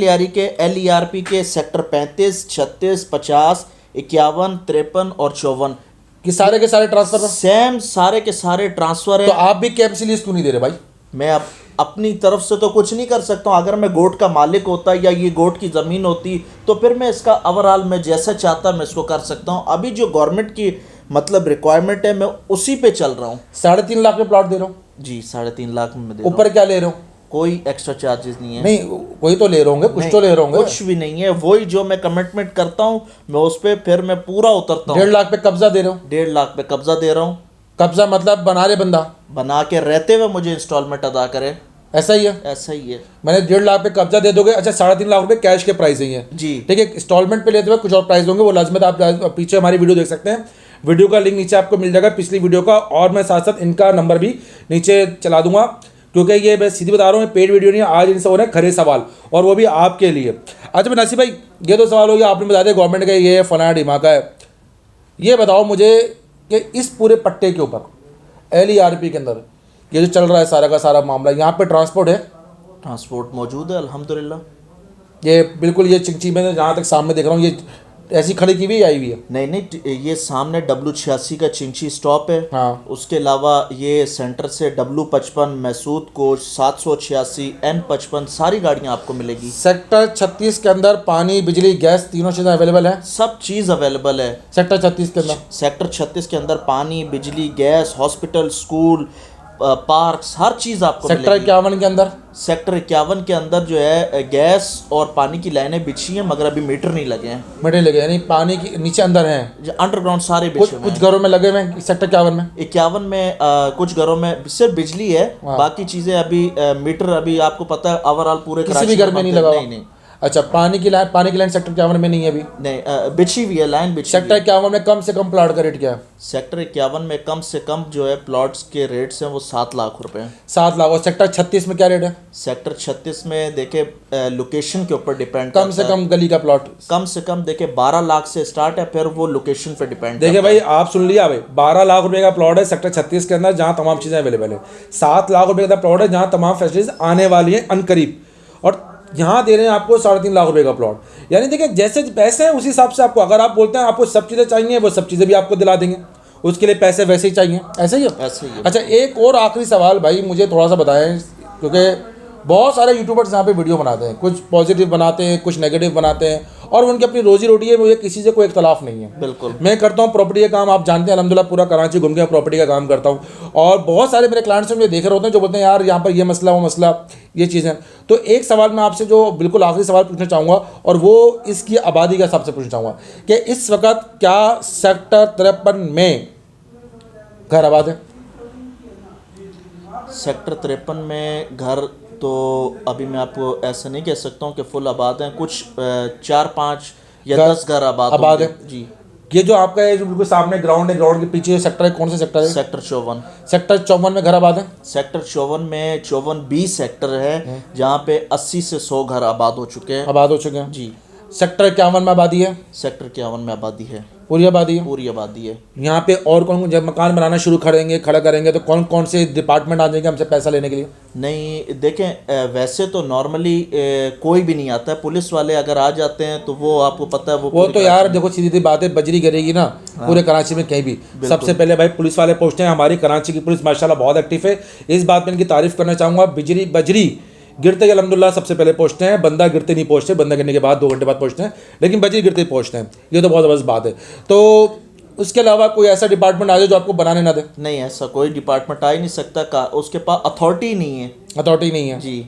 [SPEAKER 3] एलईआरपी के, सेक्टर 35, 36, 50, 51, 53 और 54
[SPEAKER 1] कि सारे के सारे ट्रांसफर पे?
[SPEAKER 3] सेम सारे के सारे ट्रांसफर
[SPEAKER 1] तो
[SPEAKER 3] है।
[SPEAKER 1] आप भी केएमसी लीज क्यों नहीं दे रहे भाई?
[SPEAKER 3] मैं अब अपनी तरफ से तो कुछ नहीं कर सकता हूँ। अगर मैं गोट का मालिक होता या ये गोट की ज़मीन होती तो फिर मैं इसका ओवरऑल मैं जैसा चाहता मैं इसको कर सकता हूँ। अभी जो गवर्नमेंट की मतलब रिक्वायरमेंट है, मैं उसी पे चल रहा हूँ।
[SPEAKER 1] 3.5 लाख में प्लॉट दे रहा हूँ?
[SPEAKER 3] जी, 3.5 लाख में दे रहा हूँ।
[SPEAKER 1] ऊपर क्या ले रहे हो?
[SPEAKER 3] कोई एक्स्ट्रा चार्जेस नहीं है।
[SPEAKER 1] नहीं, कोई तो ले रहे होंगे, कुछ तो ले रहे होंगे।
[SPEAKER 3] कुछ भी नहीं है, वही जो मैं कमिटमेंट करता हूँ मैं उस पे फिर मैं पूरा उतरता हूँ।
[SPEAKER 1] 1.5 लाख पे कब्जा दे रहे हो?
[SPEAKER 3] 1.5 लाख पे कब्जा दे रहा हूँ।
[SPEAKER 1] कब्जा मतलब बना रहे बंदा,
[SPEAKER 3] बना के रहते हुए मुझे इंस्टॉलमेंट अदा करे,
[SPEAKER 1] ऐसा ही है?
[SPEAKER 3] ऐसा ही है।
[SPEAKER 1] मैंने 1.5 लाख पे कब्जा दे दोगे। अच्छा, 3.5 लाख रुपए कैश के प्राइस ही है
[SPEAKER 3] जी।
[SPEAKER 1] ठीक है। इंस्टॉलमेंट पे लेते हुए कुछ और प्राइस होंगे, वो लाजमत आप पीछे हमारी वीडियो देख सकते हैं। वीडियो का लिंक नीचे आपको मिल जाएगा, पिछली वीडियो का, और मैं साथ साथ इनका नंबर भी नीचे चला दूंगा, क्योंकि ये मैं सीधी बता रहा हूँ, पेड वीडियो नहीं है। आज इनसे हो रहे हैं खरे सवाल, और वो भी आपके लिए। अच्छा नासिर भाई, ये तो सवाल हो गया, आपने बता दिया गवर्नमेंट का ये फलाना ढिमाका है। ये बताओ मुझे कि इस पूरे पट्टे के ऊपर एलईआरपी के अंदर ये जो चल रहा है सारा का सारा मामला, यहाँ पे ट्रांसपोर्ट है?
[SPEAKER 3] ट्रांसपोर्ट मौजूद है अल्हम्दुलिल्लाह।
[SPEAKER 1] ये बिल्कुल ये चिंची में जहाँ तक सामने देख रहा हूँ, ये ऐसी खड़ी की हुई आई हुई है?
[SPEAKER 3] नहीं नहीं, ये सामने W86 का चिंची स्टॉप है।
[SPEAKER 1] हाँ।
[SPEAKER 3] उसके अलावा ये सेंटर से W55, मैसूद कोच, 786, N55 सारी गाड़ियाँ आपको मिलेगी।
[SPEAKER 1] सेक्टर 36 के अंदर पानी, बिजली, गैस तीनों चीज़ें अवेलेबल है?
[SPEAKER 3] सब चीज़ अवेलेबल है
[SPEAKER 1] सेक्टर 36 के अंदर?
[SPEAKER 3] सेक्टर 36 के अंदर पानी, बिजली, गैस, हॉस्पिटल, स्कूल, पार्क्स, हर चीज़ आपको
[SPEAKER 1] सेक्टर
[SPEAKER 3] मिलेगी।
[SPEAKER 1] 51 के अंदर?
[SPEAKER 3] सेक्टर 51 के अंदर जो है गैस और पानी की लाइनें बिछी हैं, मगर अभी मीटर नहीं लगे हैं।
[SPEAKER 1] मीटर लगे, यानी पानी की नीचे अंदर हैं?
[SPEAKER 3] जो अंडरग्राउंड सारे
[SPEAKER 1] कुछ
[SPEAKER 3] बिछे हुए
[SPEAKER 1] कुछ
[SPEAKER 3] हैं।
[SPEAKER 1] घरों में लगे हुए हैं सेक्टर 51 में?
[SPEAKER 3] 51 में कुछ घरों में सिर्फ बिजली है, बाकी चीज़ें अभी मीटर अभी आपको पता है ओवरऑल पूरे
[SPEAKER 1] किसी भी घर में नहीं लगा हुआ?
[SPEAKER 3] नहीं।
[SPEAKER 1] अच्छा, पानी की लाइन सेक्टर 51 में नहीं है अभी?
[SPEAKER 3] नहीं, बिछी हुई है, लाइन बिछी हुई है।
[SPEAKER 1] सेक्टर 51 में कम से कम प्लाट का रेट क्या है?
[SPEAKER 3] सेक्टर 51 में कम से कम जो है प्लॉट्स के रेट्स हैं वो 7 लाख रुपए हैं।
[SPEAKER 1] 7 लाख। और सेक्टर 36 में क्या रेट है?
[SPEAKER 3] सेक्टर 36 में देखे लोकेशन के ऊपर डिपेंड
[SPEAKER 1] कम से कम गली का प्लॉट?
[SPEAKER 3] कम से कम देखे 12 लाख से स्टार्ट है, फिर वो लोकेशन पे डिपेंड।
[SPEAKER 1] देखिए भाई, आप सुन लिया भाई, 12 लाख रुपए का प्लॉट है सेक्टर 36 के अंदर, जहां तमाम चीज़ें अवेलेबल है। 7 लाख रुपए का प्लॉट है जहां तमाम फैसिलिटीज आने वाली हैं अनकरीब, और यहाँ दे रहे हैं आपको 3.5 लाख रुपए का प्लॉट। यानी देखिए, जैसे पैसे हैं उसी हिसाब से आपको, अगर आप बोलते हैं आपको सब चीज़ें चाहिए, वो सब चीज़ें भी आपको दिला देंगे, उसके लिए पैसे वैसे ही चाहिए। ऐसे ही है?
[SPEAKER 3] ऐसे ही है।
[SPEAKER 1] अच्छा, एक और आखिरी सवाल भाई, मुझे थोड़ा सा बताएं, क्योंकि बहुत सारे यूट्यूबर्स यहाँ पे वीडियो बनाते हैं, कुछ पॉजिटिव बनाते हैं, कुछ नेगेटिव बनाते हैं, और उनकी अपनी रोजी रोटी है, मुझे किसी से कोई इख्तलाफ नहीं है।
[SPEAKER 3] बिल्कुल।
[SPEAKER 1] मैं करता हूँ प्रॉपर्टी का काम, आप जानते हैं अल्हम्दुलिल्लाह, पूरा कराची घूम के प्रॉपर्टी का काम करता हूँ, और बहुत सारे मेरे क्लाइंट्स मुझे देख रहे होते हैं जो बोलते हैं यार यहाँ पर ये मसला, वो मसला, ये चीज़ें। तो एक सवाल मैं आपसे जो बिल्कुल आखिरी सवाल पूछना चाहूँगा, और वो इसकी आबादी का हिसाब से पूछना चाहूँगा कि इस वक्त क्या सेक्टर 53 में घर आबाद है?
[SPEAKER 3] सेक्टर 53 में घर तो अभी मैं आपको ऐसा नहीं कह सकता हूँ कि फुल आबाद हैं, कुछ 4-5 या 10 घर आबाद
[SPEAKER 1] है
[SPEAKER 3] जी।
[SPEAKER 1] ये जो आपका है जो बिल्कुल सामने ग्राउंड है, ग्राउंड के पीछे सेक्टर है, कौन सा सेक्टर है?
[SPEAKER 3] सेक्टर 54।
[SPEAKER 1] सेक्टर 54 में घर आबाद है?
[SPEAKER 3] सेक्टर 54 में 54B सेक्टर है, जहाँ पे 80 से 100 घर आबाद हो चुके हैं।
[SPEAKER 1] आबाद हो चुके हैं
[SPEAKER 3] जी।
[SPEAKER 1] सेक्टर 51 में आबादी है?
[SPEAKER 3] सेक्टर 51 में आबादी है,
[SPEAKER 1] पूरी आबादी है?
[SPEAKER 3] पूरी आबादी है।
[SPEAKER 1] यहाँ पे और कौन, जब मकान बनाना शुरू खड़ा करेंगे तो कौन कौन से डिपार्टमेंट आ जाएंगे हमसे पैसा लेने के लिए?
[SPEAKER 3] नहीं देखें, वैसे तो नॉर्मली कोई भी नहीं आता है, पुलिस वाले अगर आ जाते हैं तो वो आपको पता है
[SPEAKER 1] वो तो यार देखो, सीधी सी बात है, बजरी गिरेगी ना पूरे कराची में कहीं भी, सबसे पहले भाई पुलिस वाले पहुंचते हैं। हमारी कराची की पुलिस माशाल्लाह बहुत एक्टिव है, इस बात में इनकी तारीफ करना चाहूँगा। बजरी गिरते ही अल्हम्दुलिल्लाह सबसे पहले पहुंचते हैं, बंदा गिरते नहीं पहुंचते, बंदा गिरने के बाद 2 घंटे बाद पहुंचते हैं, लेकिन बजरी गिरते ही पहुंचते हैं, ये तो बहुत ज़बरदस्त बात है। तो उसके अलावा कोई ऐसा डिपार्टमेंट आ जाए जो आपको बनाने ना दे?
[SPEAKER 3] नहीं, ऐसा कोई डिपार्टमेंट आ ही नहीं सकता, उसके पास अथॉरिटी नहीं है।
[SPEAKER 1] अथॉरिटी नहीं है
[SPEAKER 3] जी।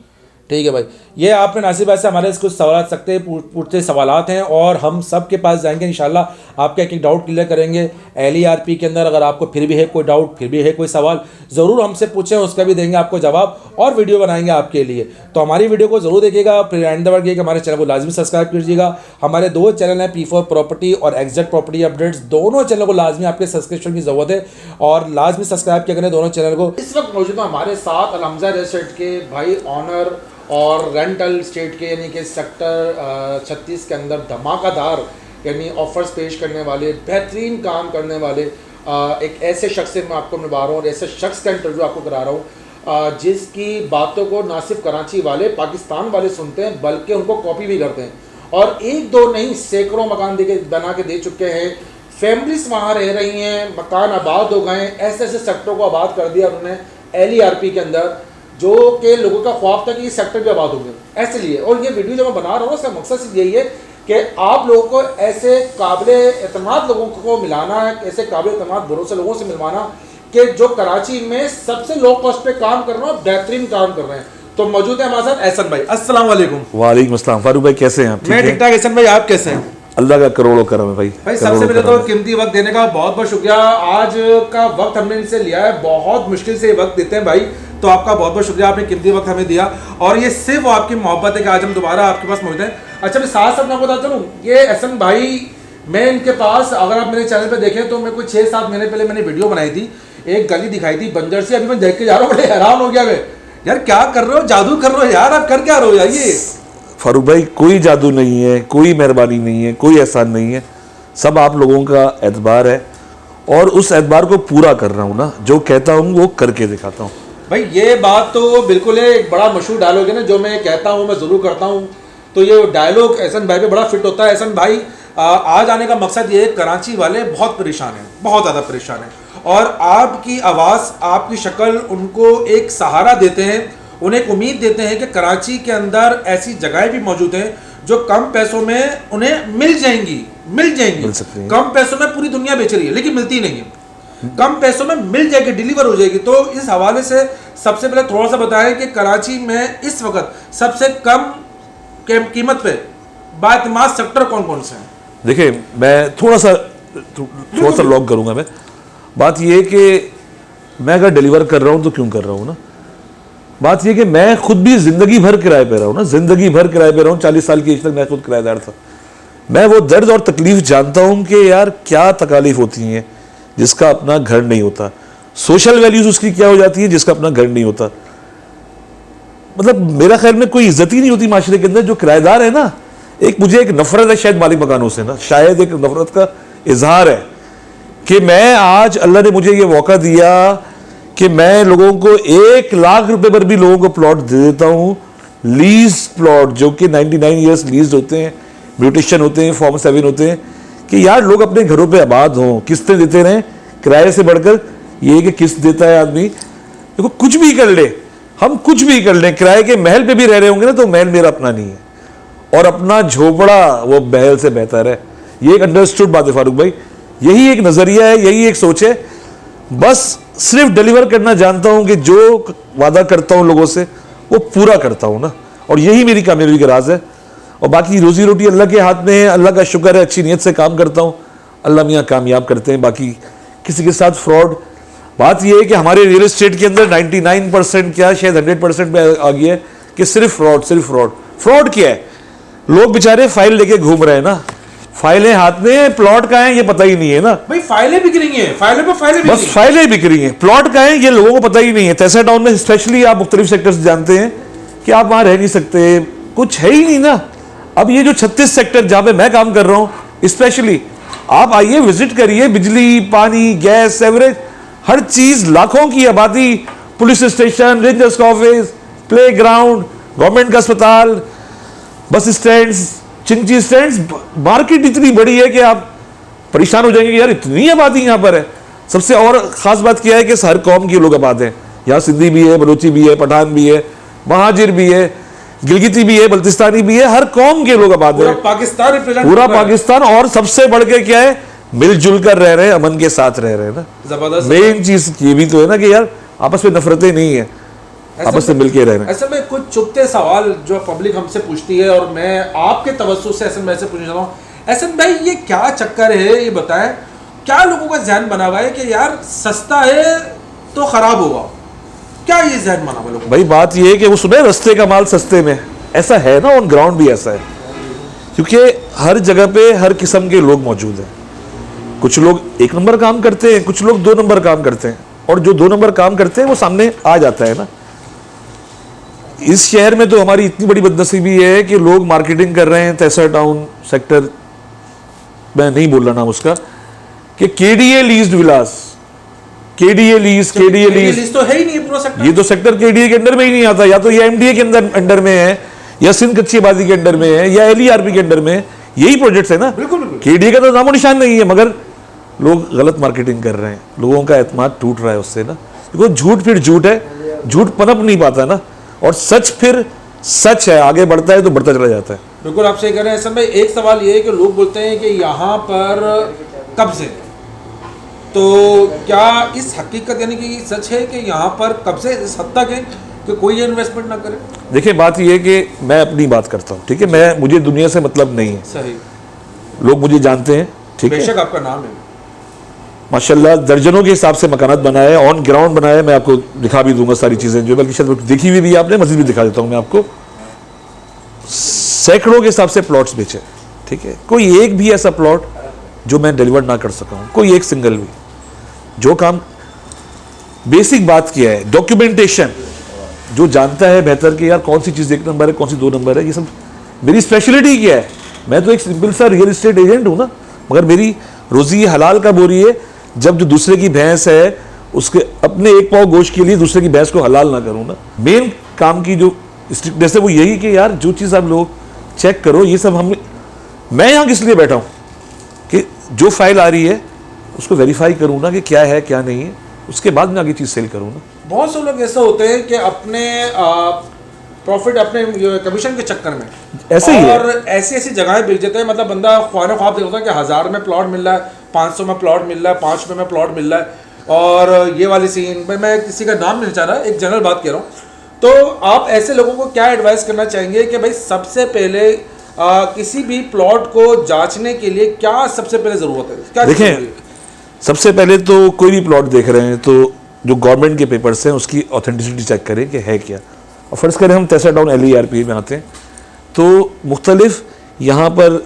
[SPEAKER 1] ठीक है भाई, ये आपने नासिर भाई से हमारे कुछ सवाल सकते पूछते सवालात हैं और हम सब के पास जाएंगे इंशाल्लाह, आपका एक एक डाउट क्लियर करेंगे। LERP के अंदर अगर आपको फिर भी है कोई डाउट, फिर भी है कोई सवाल, ज़रूर हमसे पूछें, उसका भी देंगे आपको जवाब और वीडियो बनाएंगे आपके लिए। तो हमारी वीडियो को ज़रूर देखिएगा, फिर एंड तक देखिएगा, हमारे चैनल को लाजमी सब्सक्राइब कीजिएगा। हमारे 2 चैनल हैं, P4 प्रॉपर्टी और एग्जैक्ट प्रॉपर्टी अपडेट्स, दोनों चैनल को लाजमी आपके सब्सक्रिप्शन की ज़रूरत है और लाजमी सब्सक्राइब किया करें दोनों चैनल को। इस वक्त मौजूद है हमारे साथ अलहमजा रियल एस्टेट के भाई ऑनर और रेंटल स्टेट के, यानी कि सेक्टर 36 के अंदर धमाकादार यानी ऑफर्स पेश करने वाले, बेहतरीन काम करने वाले एक ऐसे शख्स से मैं आपको मिलवा रहा हूँ और ऐसे शख्स का इंटरव्यू आपको करा रहा हूँ जिसकी बातों को ना सिर्फ कराची वाले, पाकिस्तान वाले सुनते हैं बल्कि उनको कॉपी भी करते हैं और 1-2 नहीं सैकड़ों मकान बना के दे चुके हैं। फैमिलीज वहाँ रह रही हैं, मकान आबाद हो गए, ऐसे ऐसे सेक्टरों को आबाद कर दिया उन्होंने LERP के अंदर, जो कि लोगों का ख्वाब था कि ये सेक्टर भी आबाद होंगे। ऐसे लिए और ये वीडियो जो मैं बना रहा हूँ उसका मकसद सिर्फ यही है कि आप लोगों को ऐसे काबिल एतमाद लोगों को मिलाना है, ऐसे काबिल एतमाद भरोसे लोगों से मिलवाना कि जो कराची में सबसे लो कॉस्ट पे काम कर रहे हैं, बेहतरीन काम कर रहे हैं। तो मौजूद है हमारे साथ एहसन भाई। अस्सलाम वालेकुम।
[SPEAKER 2] वालेकुम अस्सलाम। फारूक भाई कैसे हैं आप?
[SPEAKER 1] मैं ठीक ठाक। एहसन भाई आप कैसे हैं?
[SPEAKER 2] अल्लाह का करोड़ों करम है भाई।
[SPEAKER 1] भाई सबसे पहले तो कीमती वक्त देने का बहुत बहुत शुक्रिया। आज का वक्त हमने इनसे लिया है, बहुत मुश्किल से ये वक्त देते हैं भाई, तो आपका बहुत बहुत शुक्रिया, आपने कीमती वक्त हमें दिया और ये सिर्फ आपकी मोहब्बत है कि आज हम दोबारा आपके पास मौजूद हैं। अच्छा मैं साथ साथ मैं आपको बताता चलूँ, ये एहसन भाई, मैं इनके पास, अगर आप मेरे चैनल पे देखें तो मैं कोई 6-7 महीने पहले मैंने वीडियो बनाई थी, एक गली दिखाई थी बंजर से, अभी मैं देख के जा रहा हूँ, बड़े हैरान हो गया मैं, यार क्या कर रहे हो, जादू कर रहे हो यार, आप कर क्या रहे हो यार? ये
[SPEAKER 2] फारूक भाई कोई जादू नहीं है, कोई मेहरबानी नहीं है, कोई एहसान नहीं है, सब आप लोगों का एतबार है और उस एतबार को पूरा कर रहा हूँ ना, जो कहता हूँ वो करके दिखाता हूँ।
[SPEAKER 1] भाई ये बात तो बिल्कुल है, एक बड़ा मशहूर डायलॉग है ना, जो मैं कहता हूँ मैं ज़रूर करता हूँ, तो ये डायलॉग एहसन भाई पे बड़ा फिट होता है। एहसन भाई आज आने का मकसद ये है, कराची वाले बहुत परेशान हैं, बहुत ज़्यादा परेशान हैं और आपकी आवाज़, आपकी शक्ल उनको एक सहारा देते हैं, उन्हें एक उम्मीद देते हैं कि कराची के अंदर ऐसी जगहें भी मौजूद हैं जो कम पैसों में उन्हें मिल जाएंगी।
[SPEAKER 2] मिल सकती हैं।
[SPEAKER 1] कम पैसों में पूरी दुनिया बेच रही है लेकिन मिलती नहीं है, कम पैसों में मिल जाएगी, डिलीवर हो जाएगी। तो इस हवाले से सबसे पहले थोड़ा सा बताएं कि कराची में इस वक्त सबसे कम कीमत पे बाएतमाद सेक्टर कौन कौन से हैं?
[SPEAKER 2] देखिए मैं थोड़ा सा लॉग करूंगा। मैं बात ये कि मैं अगर डिलीवर कर रहा हूँ तो क्यों कर रहा हूँ ना, बात ये कि मैं खुद भी जिंदगी भर किराए पे रहा हूँ ना, जिंदगी भर किराए पे रहा हूँ। 40 साल की एज तक मैं खुद किराएदार था। मैं वो दर्द और तकलीफ जानता हूँ कि यार क्या तकालीफ होती हैं जिसका अपना घर नहीं होता, सोशल वैल्यूज उसकी क्या हो जाती है जिसका अपना घर नहीं होता। मतलब मेरा ख्याल में कोई इज्जत ही नहीं होती माशरे के अंदर। जो किराएदार है ना, एक मुझे एक नफरत है शायद मालिक मकानों से ना, शायद एक नफरत का इजहार है कि मैं आज अल्लाह ने मुझे ये मौका दिया कि मैं लोगों को 1 लाख रुपए पर भी लोगों को प्लॉट दे देता हूँ, लीज प्लॉट जो कि 99 ईयर्स लीज होते हैं, म्यूटेशन होते हैं, फॉर्म 7 होते हैं, कि यार लोग अपने घरों पे आबाद हों, किस्तें देते रहें। किराए से बढ़कर ये कि किस्त देता है आदमी, देखो कुछ भी कर ले, हम कुछ भी कर लें, किराए के महल पे भी रह रहे होंगे ना तो महल मेरा अपना नहीं है और अपना झोपड़ा वो महल से बेहतर है। ये एक अंडरस्टूड बात है फारूक भाई, यही एक नजरिया है, यही एक सोच है। बस सिर्फ डिलीवर करना जानता हूं कि जो वादा करता हूं लोगों से वो पूरा करता हूं ना, और यही मेरी कामयाबी का राज है। और बाकी रोजी रोटी अल्लाह के हाथ में है, अल्लाह का शुक्र है, अच्छी नीयत से काम करता हूं, अल्लाह मियाँ कामयाब करते हैं। बाकी किसी के साथ फ्रॉड, बात यह है कि हमारे रियल एस्टेट के अंदर 99% क्या शायद 100% में आ गया है कि सिर्फ फ्रॉड, सिर्फ फ्रॉड। फ्रॉड क्या है? लोग बेचारे फाइल लेके घूम रहे हैं ना, फाइलें हाथ में, प्लॉट का है ये पता ही नहीं है ना
[SPEAKER 1] भाई, फाइलें बिक रही हैं, फाइलें पे फाइलें
[SPEAKER 2] बस फाइलें बिक रही हैं, प्लॉट का है ये लोगों को पता ही नहीं है। तहसील टाउन में स्पेशली आप मुख्तलिफ सेक्टर्स जानते हैं कि आप वहां रह नहीं सकते, कुछ है ही नहीं ना। अब ये जो 36 सेक्टर जहां पे मैं काम कर रहा हूं, स्पेशली आप आइए, विजिट करिए, बिजली, पानी, गैस, एवरेज, हर चीज, लाखों की आबादी, पुलिस स्टेशन, रेंजर्स का ऑफिस, प्ले ग्राउंड, गवर्नमेंट का अस्पताल, बस स्टैंड, चिंची स्टैंड, मार्केट इतनी बड़ी है कि आप परेशान हो जाएंगे कि यार इतनी आबादी यहाँ पर है। सबसे और ख़ास बात क्या है कि हर कौम के लोग आबाद हैं यहाँ, सिंधी भी है, बलोची भी है, पठान भी है, महाजिर भी है, गिलगिती भी है, बल्तिस्तानी भी है, हर कौम के लोग आबाद है, पूरा पाकिस्तान। और सबसे बढ़ के क्या है, मिलजुल कर रह रहे हैं, अमन के साथ रह रहे हैं ना।
[SPEAKER 1] जबरदस्त।
[SPEAKER 2] मेन चीज ये भी तो है ना कि यार आपस में नफरतें नहीं है, आपस में मिलके रह रहे हैं।
[SPEAKER 1] ऐसे में कुछ चुपते सवाल जो पब्लिक हमसे पूछती है और मैं आपके तवज्जुह से ऐसे में ऐसे पूछना चाहता हूँ, ऐसे भाई ये क्या चक्कर है, ये बताएं, क्या लोगों का जहन बना हुआ है कि यार सस्ता है तो खराब होगा, क्या ये जहन बना हुआ लोगों का?
[SPEAKER 2] भाई बात ये है कि वो सुने रस्ते का माल सस्ते में, ऐसा है ना, ऑन ग्राउंड भी ऐसा है, क्योंकि हर जगह पे हर किस्म के लोग मौजूद हैं। कुछ लोग 1 नंबर काम करते हैं, कुछ लोग 2 नंबर काम करते हैं, और जो 2 नंबर काम करते हैं वो सामने आ जाता है ना। इस शहर में तो हमारी इतनी बड़ी बदनसीबी है कि लोग मार्केटिंग कर रहे हैं, तैसा टाउन सेक्टर, मैं नहीं बोल रहा नाम उसका, कि केडीए लीज्ड विलास, केडीए लीज
[SPEAKER 1] तो है ही नहीं पूरा सेक्टर।
[SPEAKER 2] ये तो सेक्टर केडीए के अंडर में ही नहीं आता, या तो ये एमडीए के अंडर में है, या सिंध कच्ची आबादी के अंडर में है, या एलईआरपी के अंडर में है। यही प्रोजेक्ट्स है ना।
[SPEAKER 1] बिल्कुल
[SPEAKER 2] केडीए का तो नामो निशान नहीं है, मगर लोग गलत मार्केटिंग कर रहे हैं, लोगों का एतमाद टूट रहा है उससे ना, क्योंकि झूठ फिर झूठ है, झूठ पनप नहीं पाता ना, और सच फिर सच है, आगे बढ़ता है तो बढ़ता चला जाता है।
[SPEAKER 1] बिल्कुल आप सही कह रहे हैं। सर भाई एक सवाल ये है कि लोग बोलते हैं कि यहाँ पर कब्जे, तो क्या इस हकीकत यानी कि सच है कि यहाँ पर कब्जे इस हद तक है कि कोई इन्वेस्टमेंट ना करे?
[SPEAKER 2] देखिए बात ये है कि मैं अपनी बात करता हूँ, ठीक है, मैं, मुझे दुनिया से मतलब नहीं है,
[SPEAKER 1] सही,
[SPEAKER 2] लोग मुझे जानते हैं, ठीक है,
[SPEAKER 1] बेशक आपका नाम है,
[SPEAKER 2] माशाल्लाह दर्जनों के हिसाब से मकानात बनाए, ऑन ग्राउंड बनाए, मैं आपको दिखा भी दूंगा सारी चीज़ें जो, बल्कि शायद देखी हुई भी आपने, मस्जिद भी दिखा देता हूँ मैं आपको। सैकड़ों के हिसाब से प्लॉट्स बेचे, ठीक है, कोई एक भी ऐसा प्लॉट जो मैं डिलीवर ना कर सका हूँ, कोई एक सिंगल भी। जो काम, बेसिक बात क्या है, डॉक्यूमेंटेशन, जो जानता है बेहतर कि यार कौन सी चीज़ 1 नंबर है, कौन सी 2 नंबर है, ये सब मेरी स्पेशलिटी क्या है। मैं तो एक सिंपल सा रियल एस्टेट एजेंट हूँ ना, मगर मेरी रोजी हलाल कब हो रही है, जब जो दूसरे की भैंस है उसके अपने 1 पाव गोश्त के लिए दूसरे की भैंस को हलाल ना करूँ ना। मेन काम की जो स्ट्रिक्टनेस है वो यही कि यार जो चीज़ आप लोग चेक करो, ये सब हम, मैं यहाँ किस लिए बैठा हूँ कि जो फाइल आ रही है उसको वेरीफाई करूँ ना कि क्या है क्या नहीं है, उसके बाद में आगे चीज़ सेल करूँ ना।
[SPEAKER 1] बहुत से लोग ऐसे होते हैं कि अपने प्रॉफिट, अपने कमीशन के चक्कर में
[SPEAKER 2] ऐसे ही है।
[SPEAKER 1] और ऐसी ऐसी जगहें बेच देते हैं, मतलब बंदा ख्वाब ख्वाब देखता है कि 1000 में प्लॉट मिल रहा है, 500 में प्लॉट मिल रहा है, 5 में प्लॉट मिल रहा है, और ये वाली सीन, मैं किसी का नाम नहीं चाह रहा, एक जनरल बात कह रहा हूँ। तो आप ऐसे लोगों को क्या एडवाइस करना चाहेंगे कि भाई सबसे पहले किसी भी प्लॉट को जांचने के लिए क्या सबसे पहले ज़रूरत है, क्या?
[SPEAKER 2] देखें, सबसे पहले तो कोई भी प्लॉट देख रहे हैं तो जो गवर्नमेंट के पेपर्स हैं उसकी ऑथेंटिसिटी चेक करें कि है क्या। और फर्ज करें हम तैसा टाउन LERP में आते हैं तो मुख्तलिफ यहाँ पर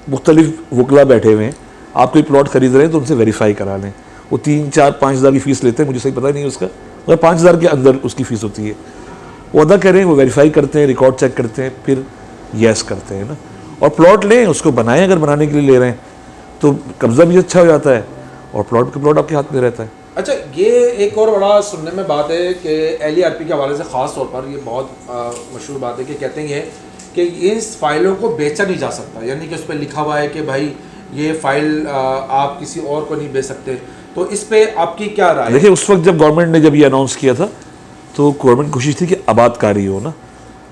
[SPEAKER 2] मुख्तलिफ वकला बैठे हुए हैं, आप कोई प्लॉट खरीद रहे हैं तो उनसे वेरीफाई करा लें। वो 3, 4, 5 हज़ार की फ़ीस लेते हैं, मुझे सही पता नहीं है उसका, मगर 5 हज़ार के अंदर उसकी फ़ीस होती है। वो अदा करें, वो वेरीफाई करते हैं, रिकॉर्ड चेक करते हैं, फिर यस करते हैं ना, और प्लॉट लें, उसको बनाएं। अगर बनाने के लिए ले रहे हैं तो कब्ज़ा भी अच्छा हो जाता है और प्लॉट आपके हाथ में रहता है।
[SPEAKER 1] अच्छा, ये एक और बड़ा सुनने में बात है कि LERP के हवाले से ख़ास तौर पर ये बहुत मशहूर बात है कि कहते हैं कि इस फाइलों को बेचा नहीं जा सकता, यानी कि उस पर लिखा हुआ है कि भाई ये फाइल आप किसी और को नहीं बेच सकते। तो इस पे आपकी क्या राय है?
[SPEAKER 2] देखिए, उस वक्त जब गवर्नमेंट ने जब ये अनाउंस किया था तो गवर्नमेंट कोशिश थी कि आबादकारी हो ना,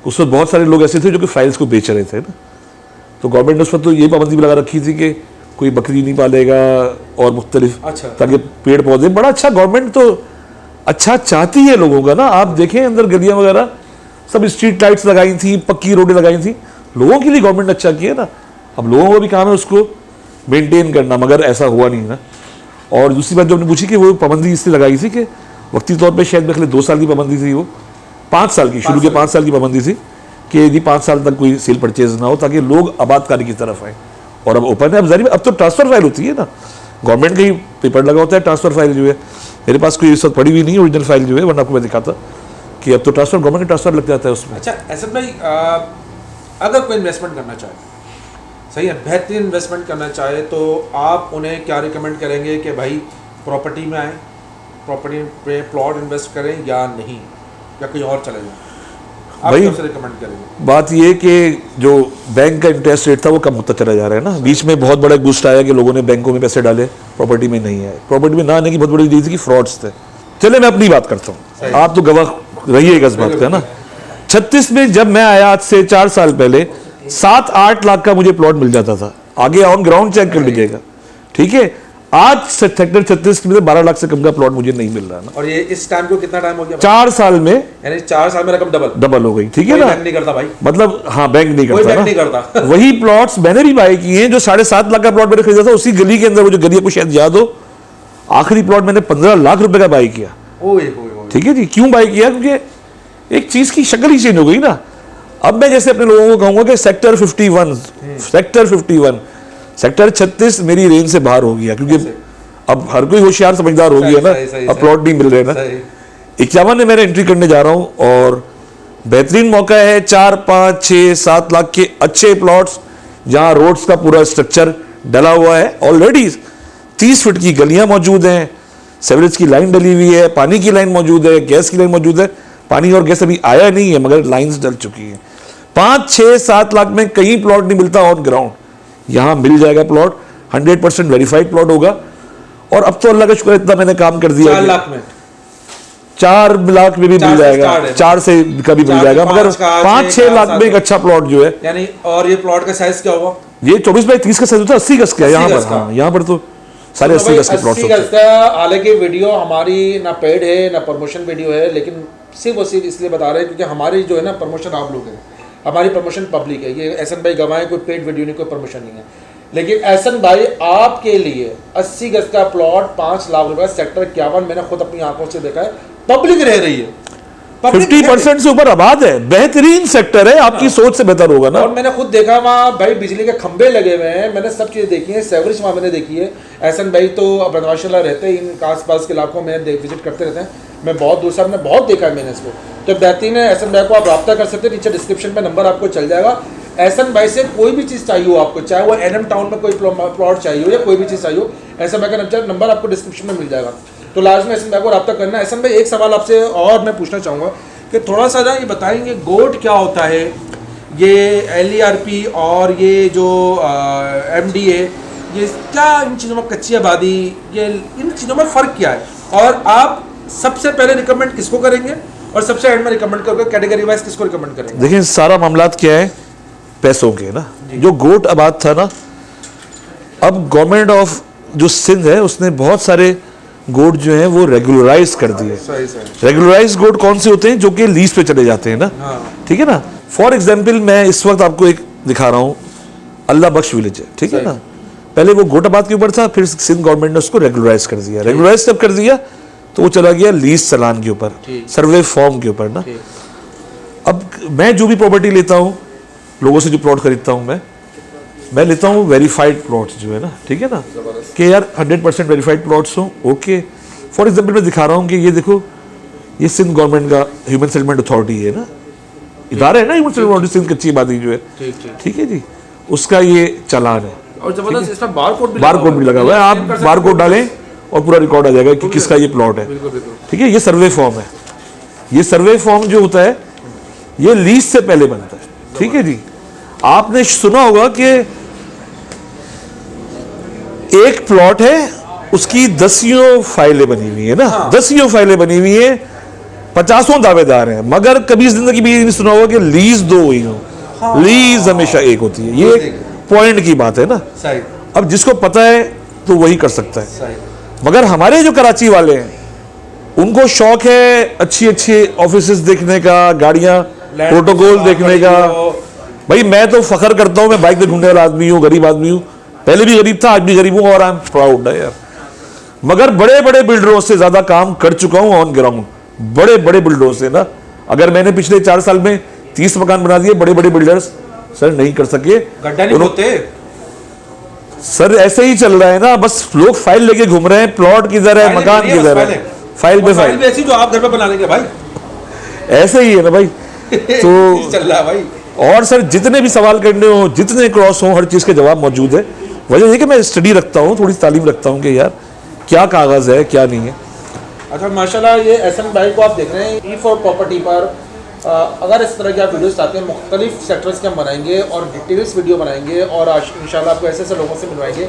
[SPEAKER 2] उस वक्त बहुत सारे लोग ऐसे थे जो कि फाइल्स को बेच रहे थे ना, तो गवर्नमेंट ने उस वक्त तो ये पाबंदी भी लगा रखी थी कि कोई बकरी नहीं पालेगा और मुख्तलिफ,
[SPEAKER 1] अच्छा,
[SPEAKER 2] ताकि पेड़ पौधे, बड़ा अच्छा गवर्नमेंट तो अच्छा चाहती है लोगों का ना। आप देखें अंदर गलियां वगैरह सब स्ट्रीट लाइट्स लगाई थी, पक्की रोडें लगाई थी, लोगों के लिए गवर्नमेंट अच्छा किया ना। अब लोगों को भी काम है उसको मेंटेन करना, मगर ऐसा हुआ नहीं ना। और दूसरी बात जो हमने पूछी कि वो पाबंदी इसलिए लगाई थी कि वक्ती तौर पर शायद मेरे 2 साल की पाबंदी थी, वो 5 साल की, शुरू के 5 साल की पाबंदी थी कि यदि 5 साल तक कोई सेल परचेज ना हो ताकि लोग आबादकारी की तरफ आए। और अब ओपन है, अब जारी, अब तो ट्रांसफर फाइल होती है ना, गवर्नमेंट का ही पेपर लगा होता है। ट्रांसफर फाइल जो है मेरे पास कोई इस वक्त पड़ी हुई नहीं, ओरिजिनल फाइल जो है, वरना आपको मैं दिखाता कि अब तो ट्रांसफर, गवर्नमेंट का ट्रांसफर लग जाता है उसमें।
[SPEAKER 1] अच्छा ऐसा भाई, अगर कोई इन्वेस्टमेंट करना चाहे, सही है, बेहतरीन इन्वेस्टमेंट करना चाहे, तो आप उन्हें क्या रिकमेंड करेंगे कि भाई प्रॉपर्टी में आए, प्रॉपर्टी पे प्लॉट इन्वेस्ट करें या नहीं, या कहीं और चले जाएं? आप
[SPEAKER 2] भाई
[SPEAKER 1] कैसे रिकमेंड करेंगे?
[SPEAKER 2] बात ये कि जो बैंक का इंटरेस्ट रेट था वो कम होता चला जा रहा है ना। बीच में बहुत बड़ा बूस्ट आया कि लोगों ने बैंकों में पैसे डाले, प्रॉपर्टी में नहीं आए। प्रॉपर्टी में ना आने की बहुत बड़ी वजह थी कि फ्रॉड्स थे। चले मैं अपनी बात करता हूँ, आप तो गवाह रहिएगा इस बात का ना। 36 में जब मैं आया आज से 4 साल पहले 7-8 लाख का मुझे प्लॉट मिल जाता था, आगे ऑन ग्राउंड चेक कर लीजिएगा, ठीक है। आज सेक्टर 36 में 12 लाख से कम का प्लॉट मुझे नहीं मिल रहा ना।
[SPEAKER 1] और ये इस टाइम को कितना टाइम हो गया?
[SPEAKER 2] 4 साल में,
[SPEAKER 1] यानी 4 साल में रकम डबल
[SPEAKER 2] हो गई। ठीक है ना,
[SPEAKER 1] बैंक नहीं करता भाई,
[SPEAKER 2] मतलब हाँ बैंक नहीं
[SPEAKER 1] कोई
[SPEAKER 2] करता
[SPEAKER 1] बैंक
[SPEAKER 2] ना।
[SPEAKER 1] नहीं करता।
[SPEAKER 2] वही प्लॉट्स मैंने भी बाय किए हैं, जो 7.5 लाख का प्लॉट मैंने खरीदा था, उसी गली के अंदर, वो जो गली को शायद याद हो, आखिरी प्लॉट मैंने 15 लाख रुपए का बाय किया। ठीक है जी, क्यों बाय किया? क्योंकि एक चीज की शक्ल ही चेंज हो गई ना। अब मैं जैसे अपने लोगों को कहूंगा कि सेक्टर 51, सेक्टर 36 मेरी रेंज से बाहर हो गया, क्योंकि अब हर कोई होशियार समझदार हो गया ना, अब प्लॉट नहीं मिल रहे ना। 51 में मैं एंट्री करने जा रहा हूं और बेहतरीन मौका है 4, 5, 6, 7 लाख के अच्छे प्लॉट्स, जहां रोड्स का पूरा स्ट्रक्चर डला हुआ है ऑलरेडी। 30 फीट की गलियां मौजूद हैं, सेवरेज की लाइन डली हुई है, पानी की लाइन मौजूद है, गैस की लाइन मौजूद है। पानी और गैस अभी आया नहीं है, मगर लाइंस डल चुकी हैं। 5, 6, 7 लाख में कहीं प्लॉट नहीं मिलता ऑन ग्राउंड, यहां मिल जाएगा प्लॉट। 100% वेरीफाइड प्लॉट होगा। और अब तो अल्लाह का शुक्र, इतना मैंने काम कर दिया।
[SPEAKER 1] 4 लाख में,
[SPEAKER 2] 4 लाख में भी मिल जाएगा, 4 से कभी मिल जाएगा, मगर 5-6 लाख में एक अच्छा प्लॉट जो है।
[SPEAKER 1] यानी और ये प्लॉट का साइज क्या होगा?
[SPEAKER 2] ये 24 बाई 30 का साइज होता है, 80 गज का यहाँ पर। हाँ, यहाँ पर तो सारे 80 गज के प्लॉट होते हैं।
[SPEAKER 1] हालांकि वीडियो हमारी ना पेड है ना प्रमोशन वीडियो है, लेकिन सिर्फ और सिर्फ इसलिए बता रहे हैं क्योंकि हमारी जो है ना प्रमोशन आप लोग हैं, हमारी प्रमोशन पब्लिक है। ये एहसन भाई गवाएं, कोई पेड वीडियो नहीं, कोई प्रमोशन नहीं है। लेकिन एहसन भाई आपके लिए 80 गज का प्लॉट 5 लाख रुपए, सेक्टर 51, मैंने खुद अपनी आंखों से देखा है, पब्लिक रह रही है,
[SPEAKER 2] 50% से ऊपर आबाद है, बेहतरीन सेक्टर है, आपकी सोच से बेहतर होगा ना।
[SPEAKER 1] और मैंने खुद देखा वहाँ भाई बिजली के खंबे लगे हुए हैं, मैंने सब चीज़ें देखी हैं, सेवरेज वहाँ मैंने देखी है। एहसन भाई तो माशाल्लाह रहते हैं इन आसपास के इलाकों में, विजिट करते रहते हैं। मैं बहुत दूर से हमने बहुत देखा है मैंने इसको, तो बेहतरीन है। एहसन भाई को आप रब्ता कर सकते हैं, नीचे डिस्क्रिप्शन में नंबर आपको चल जाएगा। एहसन भाई से कोई भी चीज़ चाहिए हो आपको, चाहे वो एनएम टाउन में कोई प्लॉट चाहिए हो या कोई भी चीज़ चाहिए हो, एहसन भाई का नंबर आपको डिस्क्रिप्शन में मिल जाएगा। तो लास्ट में एहसन भाई को रब्ता करना है। एहसन भाई एक सवाल आपसे और मैं पूछना चाहूँगा कि थोड़ा सा ना ये बताएंगे गोट क्या होता है, ये LERP और ये जो MDA, ये क्या इन चीज़ों में, कच्ची आबादी, ये इन चीज़ों में फ़र्क क्या है? और आप सबसे पहले रिकमेंड किसको करेंगे और सबसे एंड में रिकमेंड करोगे, कैटेगरी वाइज किसको रिकमेंड करेंगे?
[SPEAKER 2] देखिए सारा मामलात क्या है, पैसों के ना। जो गोट आबाद था ना, अब गवर्नमेंट ऑफ जो सिंध है उसने बहुत सारे गोट जो हैं वो रेगुलराइज कर दिए। रेगुलराइज गोट कौन से होते हैं? जो कि लीज पे चले जाते हैं ना। ठीक है ना। फॉर एग्जाम्पल मैं इस वक्त आपको एक दिखा रहा हूँ, अल्लाह बख्श विलेज है, ठीक है ना। पहले वो गोटाबाद के ऊपर था, फिर सिंध गवर्नमेंट ने उसको रेगुलराइज कर दिया। रेगुलराइज जब कर दिया तो वो चला गया लीज चलान के ऊपर, सर्वे फॉर्म के ऊपर ना। अब मैं जो भी प्रॉपर्टी लेता हूँ, लोगों से जो प्लॉट खरीदता हूँ, मैं लेता हूँ वेरीफाइड प्लॉट्स जो है ना, ठीक है ना, कि यार 100% वेरीफाइड प्लॉट्स हो। ओके, फॉर एग्जाम्पल मैं दिखा रहा हूँ कि ये देखो, ये सिंध गवर्नमेंट का ह्यूमन सेटलमेंट अथॉरिटी है ना, इदारा है ना ह्यूमन सेटलमेंट अथॉरिटी, सिंध कच्ची आबादी जो है, ठीक है जी, उसका ये चालान है।
[SPEAKER 1] और जबरदस्त इसमें
[SPEAKER 2] बारकोड भी लगा हुआ है, आप बारकोड डालें और पूरा रिकॉर्ड आ जाएगा कि किसका ये प्लॉट है। ठीक है, ये सर्वे फॉर्म है। ये सर्वे फॉर्म जो होता है ये लीज से पहले बनता है। ठीक है जी, आपने सुना होगा कि एक प्लॉट है, उसकी 10 फाइलें बनी हुई है ना। 10 फाइलें बनी हुई है, 50 दावेदार हैं, मगर कभी जिंदगी में नहीं सुना होगा कि लीज 2 हुई हो। लीज हमेशा एक होती है। ये पॉइंट की बात है ना। अब जिसको पता है तो वही कर सकता है। मगर हमारे जो कराची वाले हैं, उनको शौक है अच्छी अच्छी ऑफिसेस देखने का, गाड़ियां, प्रोटोकॉल देखने का। भाई मैं तो फखर करता हूं, मैं बाइक पे ढूंढने वाला आदमी हूं, गरीब आदमी हूं, पहले भी गरीब था, आज भी गरीब हूं, और आई एम प्राउड है यार। मगर बड़े बड़े बिल्डरों से ज्यादा काम कर चुका हूं ऑन ग्राउंड, बड़े बड़े बिल्डरों से ना। अगर मैंने पिछले 4 साल में 30 मकान बना दिए, बड़े बड़े बिल्डर्स सर नहीं कर सके।
[SPEAKER 1] गड्ढा नहीं होते
[SPEAKER 2] सर, ऐसे ही चल रहा है ना, बस लोग फाइल लेके घूम रहे हैं, प्लॉट किधर है, मकान किधर है, फाइल पे फाइल
[SPEAKER 1] ऐसी जो आप घर पे बना लेंगे भाई,
[SPEAKER 2] ऐसे ही है ना भाई। तो
[SPEAKER 1] चल रहा है भाई।
[SPEAKER 2] और सर जितने भी सवाल करने हो, जितने क्रॉस हो, हर चीज के जवाब मौजूद है। वजह यह कि मैं स्टडी रखता हूँ, थोड़ी तालीम रखता हूँ कि यार क्या कागज है क्या नहीं है।
[SPEAKER 1] अच्छा माशाल्लाह, ये एहसन भाई को आप देख रहे हैं E4 प्रॉपर्टी पर। अगर इस तरह के आप वीडियोस चाहते हैं, मुख्तलिफ सेक्टर्स के हम बनाएंगे और डिटेल्स वीडियो बनाएंगे, और इंशाल्लाह आपको ऐसे ऐसे लोगों से मिलवाएंगे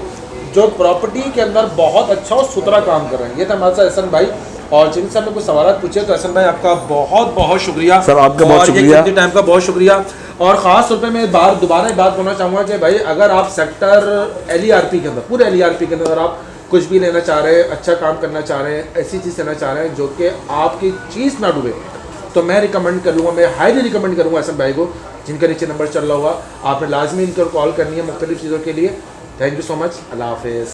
[SPEAKER 1] जो प्रॉपर्टी के अंदर बहुत अच्छा और सुथरा काम कर रहे हैं। ये था हमारे साथ एहसन भाई, और जिनसे हमें कुछ सवाल पूछे तो एहसन भाई आपका बहुत बहुत शुक्रिया
[SPEAKER 2] सर, आपका बहुत शुक्रिया,
[SPEAKER 1] टाइम का बहुत शुक्रिया। और ख़ास तौर पे मैं दोबारा बात करना चाहूँगा कि भाई अगर आप सेक्टर LERP के अंदर, पूरे LERP के अंदर आप कुछ भी लेना चाह रहे हैं, अच्छा काम करना चाह रहे हैं, ऐसी चीज़ लेना चाह रहे हैं जो कि आपकी चीज़ ना डूबे, तो मैं रिकमेंड करूँगा, मैं हाईली रिकमेंड करूँगा ऐसे भाई को, जिनका नीचे नंबर चल रहा होगा, आपने लाजमी इनको कॉल करनी है मुख्तलिफ चीज़ों के लिए। थैंक यू सो मच, अल्लाह हाफिज़।